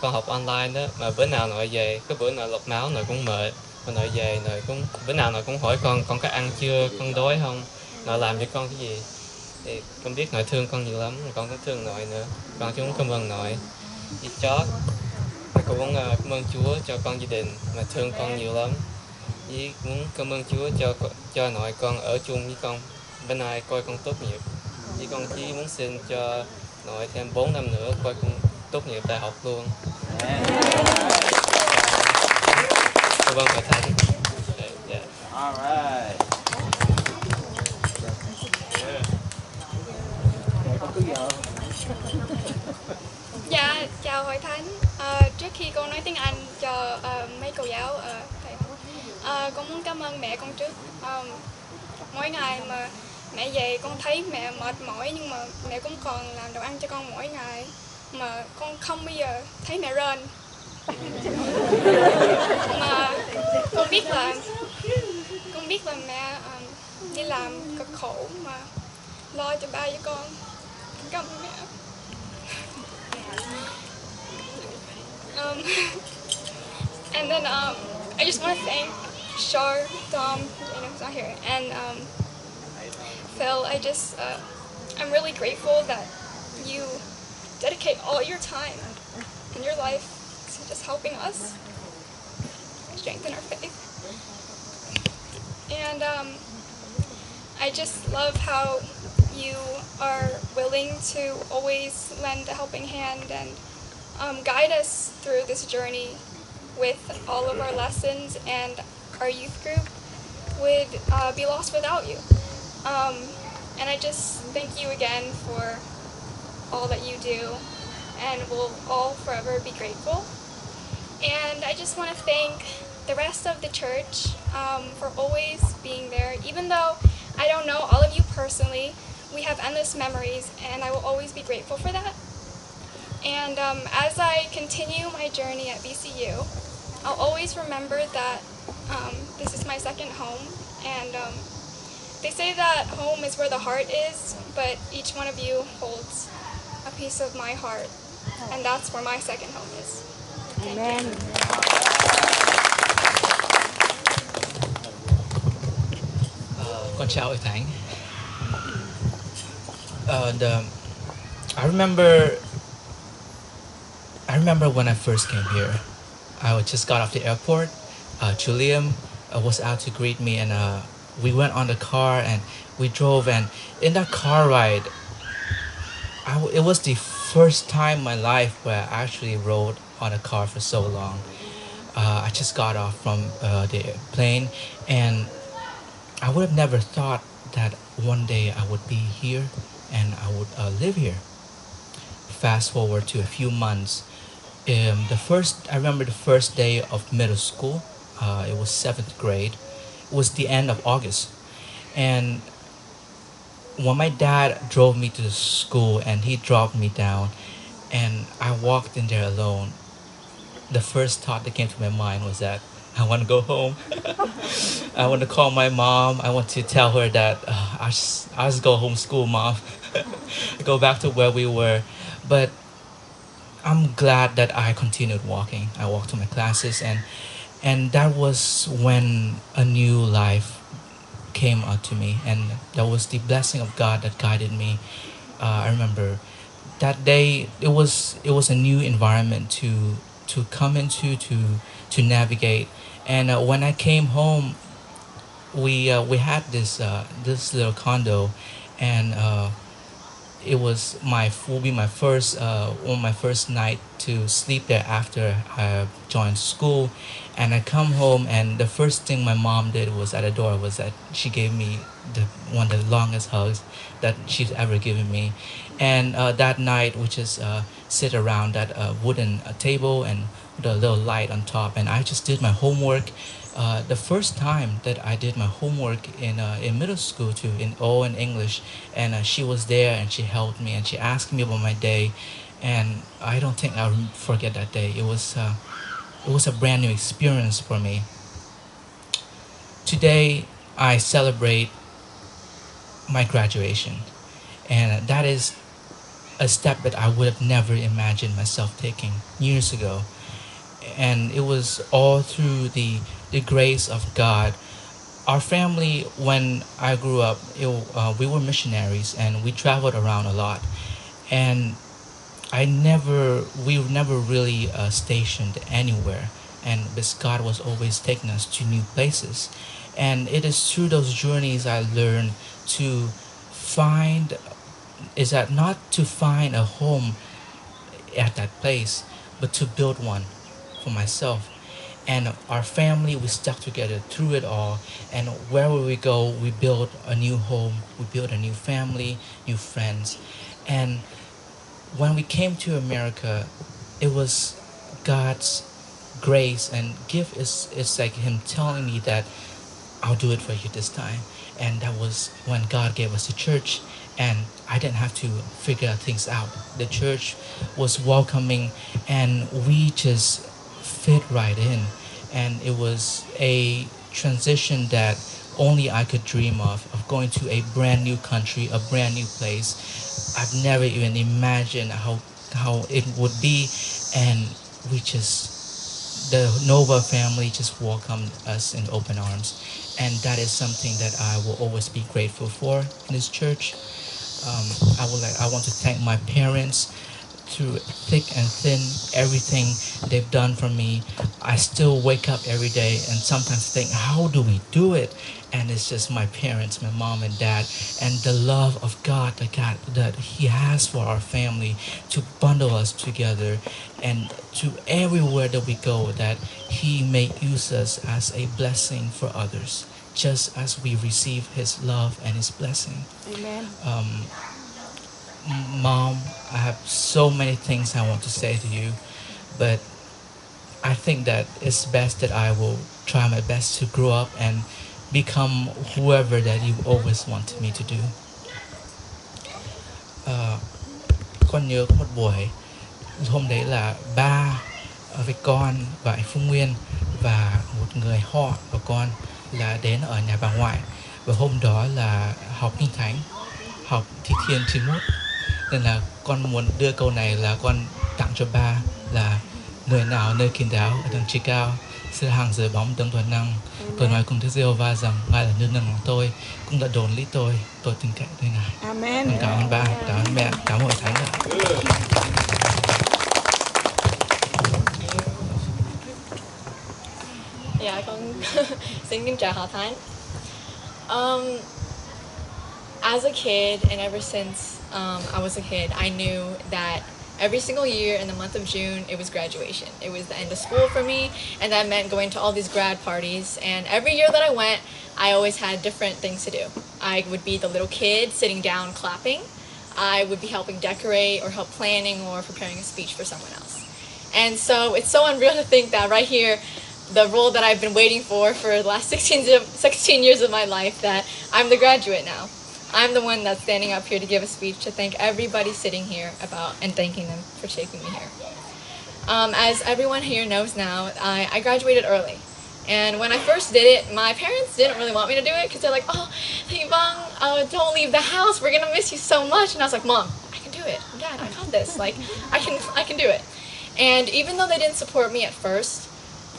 con học online đó, mà bữa nào nội về, có bữa nội lọc máu nội cũng mệt, mà nội về nội cũng bữa nào nội cũng hỏi con có ăn chưa, con đói không, nội làm cho con cái gì. Thì con biết nội thương con nhiều lắm, con cũng thương nội nữa. Con chỉ muốn cảm ơn nội. Đi chót, con muốn cảm ơn Chúa cho con gia đình mà thương con nhiều lắm. Với muốn cảm ơn Chúa cho nội con ở chung với con, bên này coi con tốt nghiệp. Với con chỉ muốn xin cho nội thêm 4 năm nữa coi con tốt nghiệp đại học luôn. Cảm ơn hội thánh. All right. cho mấy cô giáo ở thầy. Con muốn cảm ơn mẹ con trước. Mỗi ngày mà mẹ về con thấy mẹ mệt mỏi nhưng mà mẹ cũng còn làm đồ ăn cho con mỗi ngày mà con không bao giờ thấy mẹ rên. Mà con biết là mẹ đi làm cực khổ mà lo cho ba với con. Cảm ơn mẹ. And then I just want to thank Shar, Dom, who's not here, and Phil. I'm really grateful that you dedicate all your time and your life to just helping us strengthen our faith. And I just love how you are willing to always lend a helping hand and guide us through this journey with all of our lessons, and our youth group would be lost without you. And I just thank you again for all that you do, and we'll all forever be grateful. And I just want to thank the rest of the church for always being there. Even though I don't know all of you personally, we have endless memories, and I will always be grateful for that. And as I continue my journey at VCU, I'll always remember that this is my second home, and they say that home is where the heart is, but each one of you holds a piece of my heart, and that's where my second home is. Thank you. Con chào Ơi Thánh. I remember when I first came here. I just got off the airport. Julian was out to greet me, and we went on the car and we drove. And in that car ride, it was the first time in my life where I actually rode on a car for so long. I just got off from the plane, and I would have never thought that one day I would be here and I would live here. Fast forward to a few months. I remember the first day of middle school. It was 7th grade. It was the end of August, and when my dad drove me to the school and he dropped me down, and I walked in there alone, the first thought that came to my mind was that I want to go home. I want to call my mom. I want to tell her that I just go home school, mom. Go back to where we were. But I'm glad that I continued walking. I walked to my classes, and that was when a new life came out to me, and that was the blessing of God that guided me. I remember that day it was a new environment to come into, to navigate. And when I came home, we had this little condo, and it will be my first my first night to sleep there after I joined school. And I come home, and the first thing my mom did was at the door was that she gave me one of the longest hugs that she's ever given me. And that night we just sit around that wooden table and with a little light on top, and I just did my homework. The first time that I did my homework in middle school too, in English, and she was there and she helped me and she asked me about my day, and I don't think I'll forget that day. It was a brand new experience for me. Today I celebrate my graduation, and that is a step that I would have never imagined myself taking years ago. And it was all through the grace of God. Our family, when I grew up, we were missionaries and we traveled around a lot. And we were never really stationed anywhere. And because God was always taking us to new places. And it is through those journeys I learned to not to find a home at that place, but to build one for myself. And our family, we stuck together through it all, and wherever we go, we build a new home, we build a new family, new friends. And when we came to America, it was God's grace and gift is like him telling me that I'll do it for you this time. And that was when God gave us the church, and I didn't have to figure things out. The church was welcoming, and we just fit right in. And it was a transition that only I could dream of going to a brand new country, a brand new place. I've never even imagined how it would be, and we just, the Nova family just welcomed us in open arms, and that is something that I will always be grateful for in this church. I want to thank my parents through thick and thin, everything they've done for me. I still wake up every day and sometimes think, how do we do it? And it's just my parents, my mom and dad, and the love of God that He has for our family to bundle us together, and to everywhere that we go, that He may use us as a blessing for others, just as we receive His love and His blessing. Amen. Mom, I have so many things I want to say to you, but I think that it's best that I will try my best to grow up and become whoever that you always wanted me to do. Con nhớ có một buổi hôm đấy là ba với con và anh Phương Nguyên và một người họ của con là đến ở nhà bà ngoại, và hôm đó là học kinh thánh, học thi thiên 91, nên là con muốn đưa câu này là con tặng cho ba là: người nào nơi kín đáo ở đấng chí cao sẽ hàng dưới bóng đấng toàn năng. Tôi nói cùng Đức Giê-hô-va rằng Ngài là nương lòng tôi, cũng là đồn lý tôi tin cậy nơi Ngài. Amen. Con cảm ơn ba, cảm ơn mẹ, cảm ơn hội thánh ạ. Dạ con xin kính chào Hòa Thánh. As a kid, and ever since I was a kid, I knew that every single year in the month of June, it was graduation. It was the end of school for me, and that meant going to all these grad parties. And every year that I went, I always had different things to do. I would be the little kid sitting down clapping. I would be helping decorate or help planning or preparing a speech for someone else. And so it's so unreal to think that right here, the role that I've been waiting for the last 16 years of my life, that I'm the graduate now. I'm the one that's standing up here to give a speech to thank everybody sitting here about and thanking them for shaping me here. As everyone here knows now, I graduated early. And when I first did it, my parents didn't really want me to do it because they're like, oh, Ibang, don't leave the house. We're going to miss you so much. And I was like, Mom, I can do it. Dad, I got this. Like, I can do it. And even though they didn't support me at first,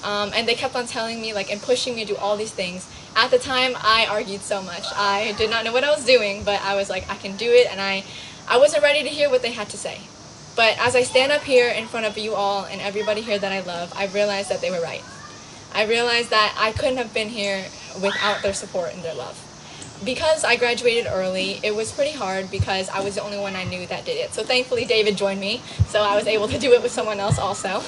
and they kept on telling me and pushing me to do all these things, at the time I argued so much. I did not know what I was doing, but I was like, I can do it, and I wasn't ready to hear what they had to say. But as I stand up here in front of you all and everybody here that I love, I realized that they were right. I realized that I couldn't have been here without their support and their love. Because I graduated early, it was pretty hard because I was the only one I knew that did it. So thankfully David joined me, so I was able to do it with someone else also.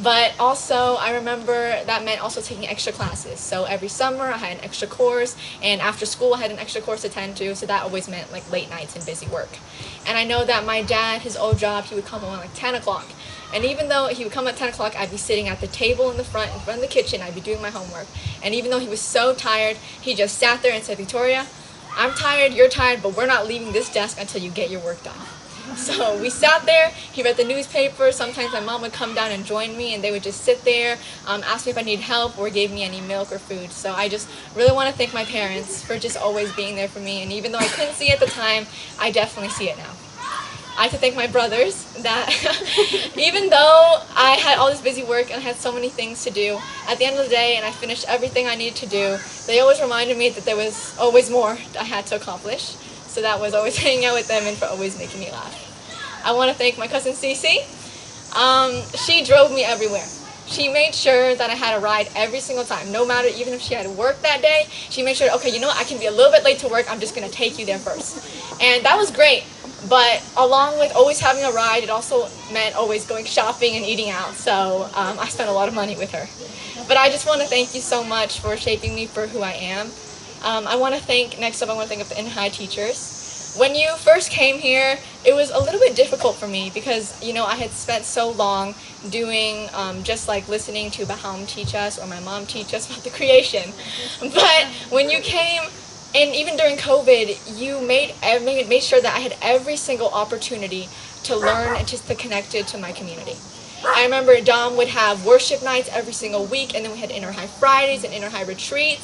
But also I remember that meant also taking extra classes. So every summer I had an extra course, and after school I had an extra course to attend to, so that always meant late nights and busy work. And I know that my dad, his old job, he would come home at 10 o'clock. And even though he would come at 10 o'clock, I'd be sitting at the table in front of the kitchen, I'd be doing my homework. And even though he was so tired, he just sat there and said, Victoria, I'm tired, you're tired, but we're not leaving this desk until you get your work done. So we sat there, he read the newspaper, sometimes my mom would come down and join me, and they would just sit there, ask me if I need help, or gave me any milk or food. So I just really want to thank my parents for just always being there for me, and even though I couldn't see it at the time, I definitely see it now. I have to thank my brothers that even though I had all this busy work and I had so many things to do, at the end of the day, and I finished everything I needed to do, they always reminded me that there was always more I had to accomplish. So that was always hanging out with them and for always making me laugh. I want to thank my cousin Cece. She drove me everywhere. She made sure that I had a ride every single time, no matter, even if she had to work that day, she made sure, okay, you know what, I can be a little bit late to work, I'm just going to take you there first. And that was great. But along with always having a ride, it also meant always going shopping and eating out. So I spent a lot of money with her. But I just want to thank you so much for shaping me for who I am. I want to thank, next up I want to thank the in-high teachers. when you first came here, it was a little bit difficult for me because, you know, I had spent so long doing just like listening to Baham teach us or my mom teach us about the creation. But when you came, and even during COVID, you made sure that I had every single opportunity to learn and just to connected to my community. I remember Dom would have worship nights every single week, and then we had Inner High Fridays and Inner High retreats,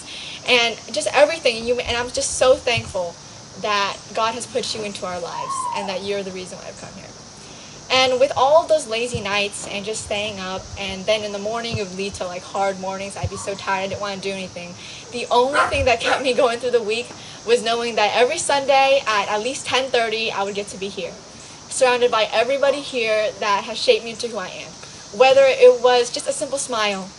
and just everything. And I'm just so thankful that God has put you into our lives, and that you're the reason why I've come here. And with all of those lazy nights and just staying up, and then in the morning it would lead to like hard mornings. I'd be so tired, I didn't want to do anything. The only thing that kept me going through the week was knowing that every Sunday at least 10:30 I would get to be here, surrounded by everybody here that has shaped me into who I am. Whether it was just a simple smile,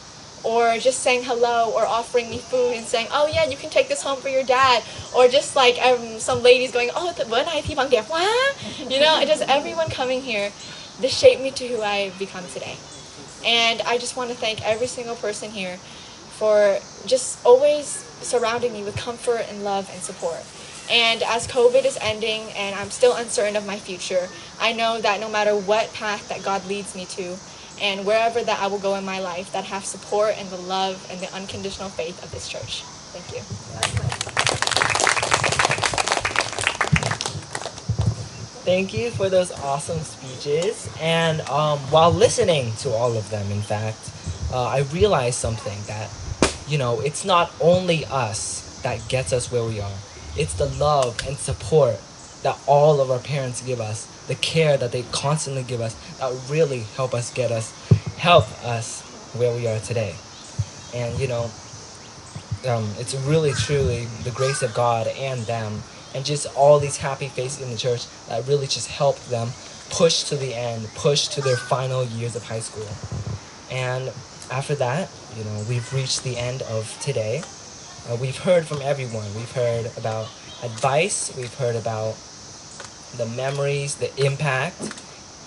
or just saying hello, or offering me food and saying, oh yeah, you can take this home for your dad, or just like some ladies going, oh, bữa nay thi bằng đẹp quá, you know, it just everyone coming here, this shaped me to who I've become today. And I just want to thank every single person here for just always surrounding me with comfort and love and support. And as COVID is ending and I'm still uncertain of my future, I know that no matter what path that God leads me to, and wherever that I will go in my life, that have support and the love and the unconditional faith of this church. Thank you. Thank you for those awesome speeches. And while listening to all of them, in fact, I realized something that, you know, it's not only us that gets us where we are. It's the love and support that all of our parents give us, the care that they constantly give us, that really help us where we are today. And you know, it's really truly the grace of God and them, and just all these happy faces in the church that really just helped them push to the end, push to their final years of high school. And after that, you know, we've reached the end of today. We've heard from everyone. We've heard about advice. We've heard about the memories, the impact.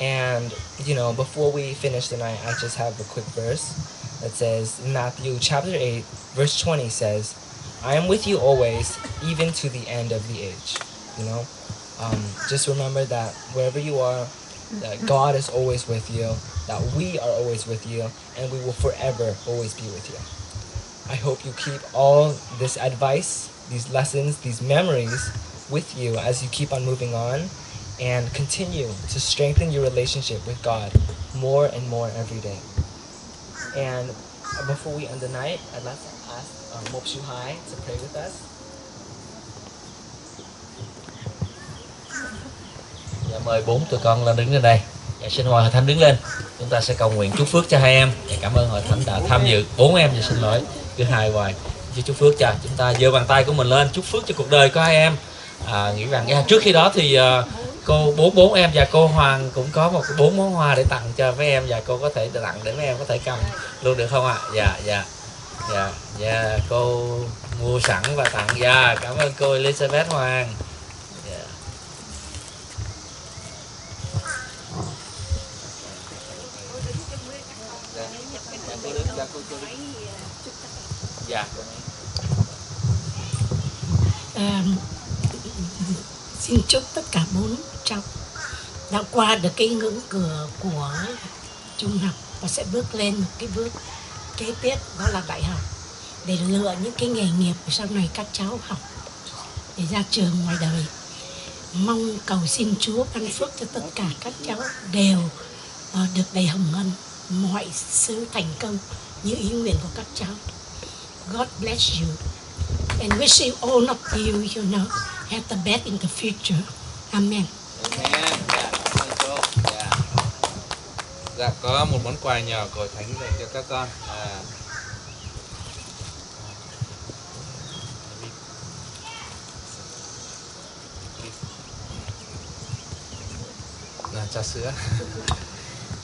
And, you know, before we finish tonight, I just have a quick verse that says, Matthew chapter 8, verse 20 says, I am with you always, even to the end of the age. You know, just remember that wherever you are, that God is always with you, that we are always with you, and we will forever always be with you. I hope you keep all this advice, these lessons, these memories with you as you keep on moving on, and continue to strengthen your relationship with God more and more every day. And before we end the night, I'd like to ask Mop Shu Hai to pray with us. Dạ, mời bốn tụi con lên đứng lên đây. Dạ, xin mời Hội Thánh đứng lên. Chúng ta sẽ cầu nguyện chúc phước cho hai em. Dạ, cảm ơn Hội Thánh đã tham dự. Bốn em, dạ, xin lỗi, cứ hai hoài. Chúc phước cho chúng ta giơ bàn tay của mình lên chúc phước cho cuộc đời của hai em. Nghĩ rằng trước khi đó thì cô bốn em và cô Hoàng cũng có một 4 món hoa để tặng cho mấy em, và cô có thể tặng để mấy em có thể cầm luôn được không ạ? Dạ, cô mua sẵn và tặng. Dạ, cảm ơn cô Elizabeth Hoàng. Dạ. Xin chúc tất cả 4 cháu đã qua được cái ngưỡng cửa của trung học và sẽ bước lên một cái bước kế tiếp, đó là đại học, để lựa những cái nghề nghiệp sau này các cháu học để ra trường ngoài đời. Mong cầu xin Chúa ban phước cho tất cả các cháu đều được đầy hồng ân, mọi sự thành công như ý nguyện của các cháu. God bless you and wish you all of you, you know, have the best in the future. Amen. Amen. Dạ, có một món quà nhỏ của Thánh dành cho các con. Trà sữa.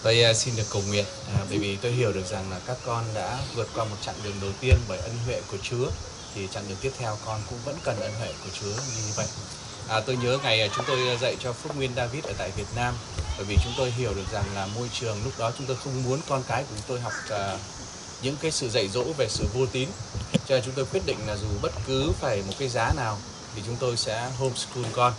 Tôi xin được cầu nguyện bởi vì tôi hiểu được rằng là các con đã vượt qua một chặng đường đầu tiên bởi ân huệ của Chúa, thì chặng đường tiếp theo con cũng vẫn cần ân huệ của Chúa như vậy. Tôi nhớ ngày chúng tôi dạy cho Phúc Nguyên David ở tại Việt Nam, bởi vì chúng tôi hiểu được rằng là môi trường lúc đó chúng tôi không muốn con cái của chúng tôi học những cái sự dạy dỗ về sự vô tín, cho nên chúng tôi quyết định là dù bất cứ phải một cái giá nào thì chúng tôi sẽ homeschool con.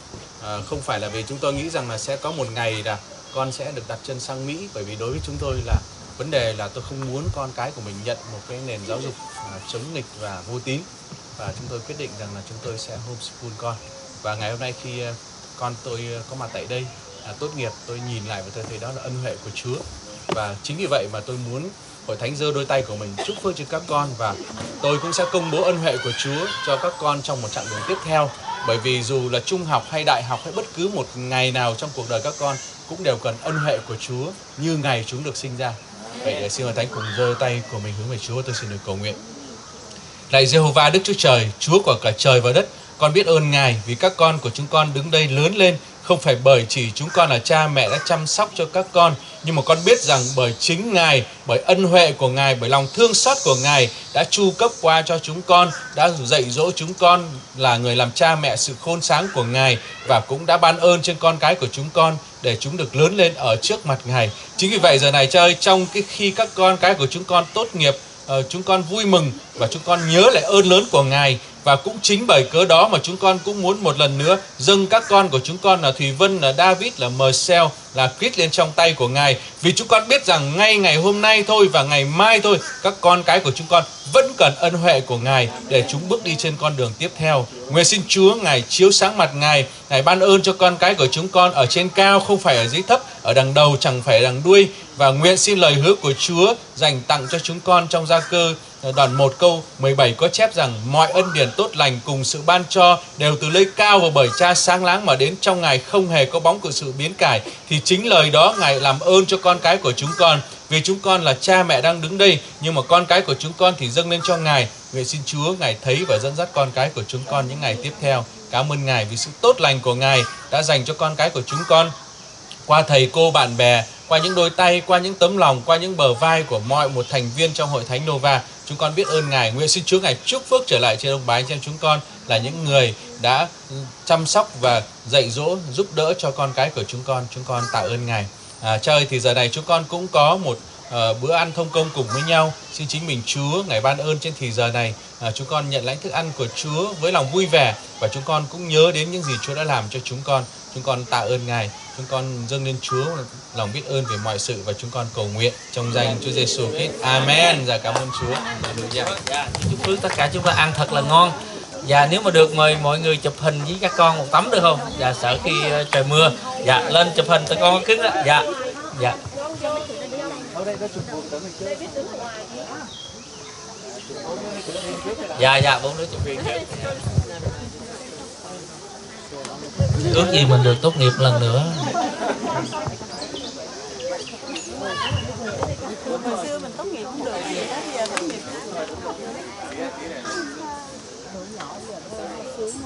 Không phải là vì chúng tôi nghĩ rằng là sẽ có một ngày là con sẽ được đặt chân sang Mỹ, bởi vì đối với chúng tôi là vấn đề là tôi không muốn con cái của mình nhận một cái nền giáo dục chống nghịch và vô tín, và chúng tôi quyết định rằng là chúng tôi sẽ homeschool con. Và ngày hôm nay khi con tôi có mặt tại đây tốt nghiệp, tôi nhìn lại và tôi thấy đó là ân huệ của Chúa, và chính vì vậy mà tôi muốn Hội Thánh giơ đôi tay của mình chúc phước cho các con, và tôi cũng sẽ công bố ân huệ của Chúa cho các con trong một chặng đường tiếp theo. Bởi vì dù là trung học hay đại học hay bất cứ một ngày nào trong cuộc đời các con cũng đều cần ân huệ của Chúa như ngày chúng được sinh ra. Vậy để xin Hội Thánh cùng giơ tay của mình hướng về Chúa, tôi xin được cầu nguyện. Lạy Giê-hô-va Đức Chúa Trời, Chúa của cả trời và đất, con biết ơn Ngài vì các con của chúng con đứng đây lớn lên không phải bởi chỉ chúng con là cha mẹ đã chăm sóc cho các con, nhưng mà con biết rằng bởi chính Ngài, bởi ân huệ của Ngài, bởi lòng thương xót của Ngài đã chu cấp qua cho chúng con, đã dạy dỗ chúng con là người làm cha mẹ sự khôn sáng của Ngài, và cũng đã ban ơn trên con cái của chúng con để chúng được lớn lên ở trước mặt Ngài. Chính vì vậy giờ này Cha ơi, trong khi các con cái của chúng con tốt nghiệp, chúng con vui mừng và chúng con nhớ lại ơn lớn của Ngài. Và cũng chính bởi cớ đó mà chúng con cũng muốn một lần nữa dâng các con của chúng con là Thùy Vân, là David, là Marcel, là Chris lên trong tay của Ngài. Vì chúng con biết rằng ngay ngày hôm nay thôi và ngày mai thôi, các con cái của chúng con vẫn cần ân huệ của Ngài để chúng bước đi trên con đường tiếp theo. Nguyện xin Chúa Ngài chiếu sáng mặt Ngài, Ngài ban ơn cho con cái của chúng con ở trên cao, không phải ở dưới thấp, ở đằng đầu chẳng phải ở đằng đuôi. Và nguyện xin lời hứa của Chúa dành tặng cho chúng con trong Gia Cơ đoạn 1 câu 17 có chép rằng mọi ân điển tốt lành cùng sự ban cho đều từ nơi cao và bởi Cha sáng láng mà đến trong Ngài, không hề có bóng của sự biến cải. Thì chính lời đó Ngài làm ơn cho con cái của chúng con, vì chúng con là cha mẹ đang đứng đây, nhưng mà con cái của chúng con thì dâng lên cho Ngài. Nguyện xin Chúa Ngài thấy và dẫn dắt con cái của chúng con những ngày tiếp theo. Cảm ơn Ngài vì sự tốt lành của Ngài đã dành cho con cái của chúng con qua thầy cô bạn bè, qua những đôi tay, qua những tấm lòng, qua những bờ vai của mọi một thành viên trong Hội Thánh Nova. Chúng con biết ơn Ngài. Nguyện xin Chúa Ngài chúc phước trở lại trên ông bà anh chị em chúng con là những người đã chăm sóc và dạy dỗ, giúp đỡ cho con cái của chúng con. Chúng con tạ ơn Ngài. Cha ơi, thì giờ này chúng con cũng có một bữa ăn thông công cùng với nhau. Xin chính mình Chúa Ngài ban ơn trên thì giờ này. Chúng con nhận lãnh thức ăn của Chúa với lòng vui vẻ, và chúng con cũng nhớ đến những gì Chúa đã làm cho chúng con. Chúng con tạ ơn Ngài. Chúng con dâng lên Chúa lòng biết ơn về mọi sự, và chúng con cầu nguyện trong danh Chúa Giêsu Christ. Amen. Dạ, cảm ơn Chúa. Dạ, chúc phước tất cả chúng ta ăn thật là ngon. Và nếu mà được mời mọi người chụp hình với các con một tấm được không? Dạ, sợ khi trời mưa. Dạ, lên chụp hình tụi con cứng đó. Dạ. Dạ. Dạ, 4 đứa chụp riêng. Ước gì mình được tốt nghiệp lần nữa. Hồi xưa mình tốt nghiệp cũng được, vậy đó, giờ tốt nghiệp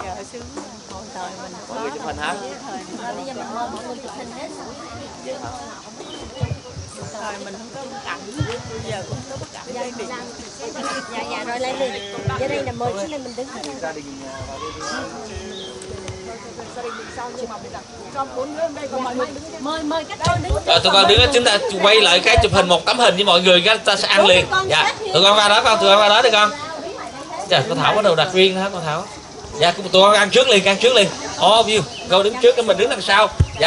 giờ sướng, hồi thời mình có Mọi người chụp hình hả? Bây giờ mình mong mọi người chụp hình hết. Thời mình không có bức ảnh, bây giờ cũng có bức ảnh lên điện. Dạ rồi lên đi. Giờ đây là mời xuống đây mình đứng thôi. Gia đình sau nhưng mà bây giờ con 4 đứa đây còn mọi người mời các con đứng. Tụi con đứng, chúng ta quay lại cái chụp hình một tấm hình với mọi người, cái ta sẽ ăn liền. Dạ, tụi con vào đó con, tụi con vào đó đi con. Dạ, cô Thảo bắt đầu đặt riêng hả cô Thảo? Dạ, tụi con ăn trước liền, All of you, con đứng trước, mình đứng đằng sau. Dạ.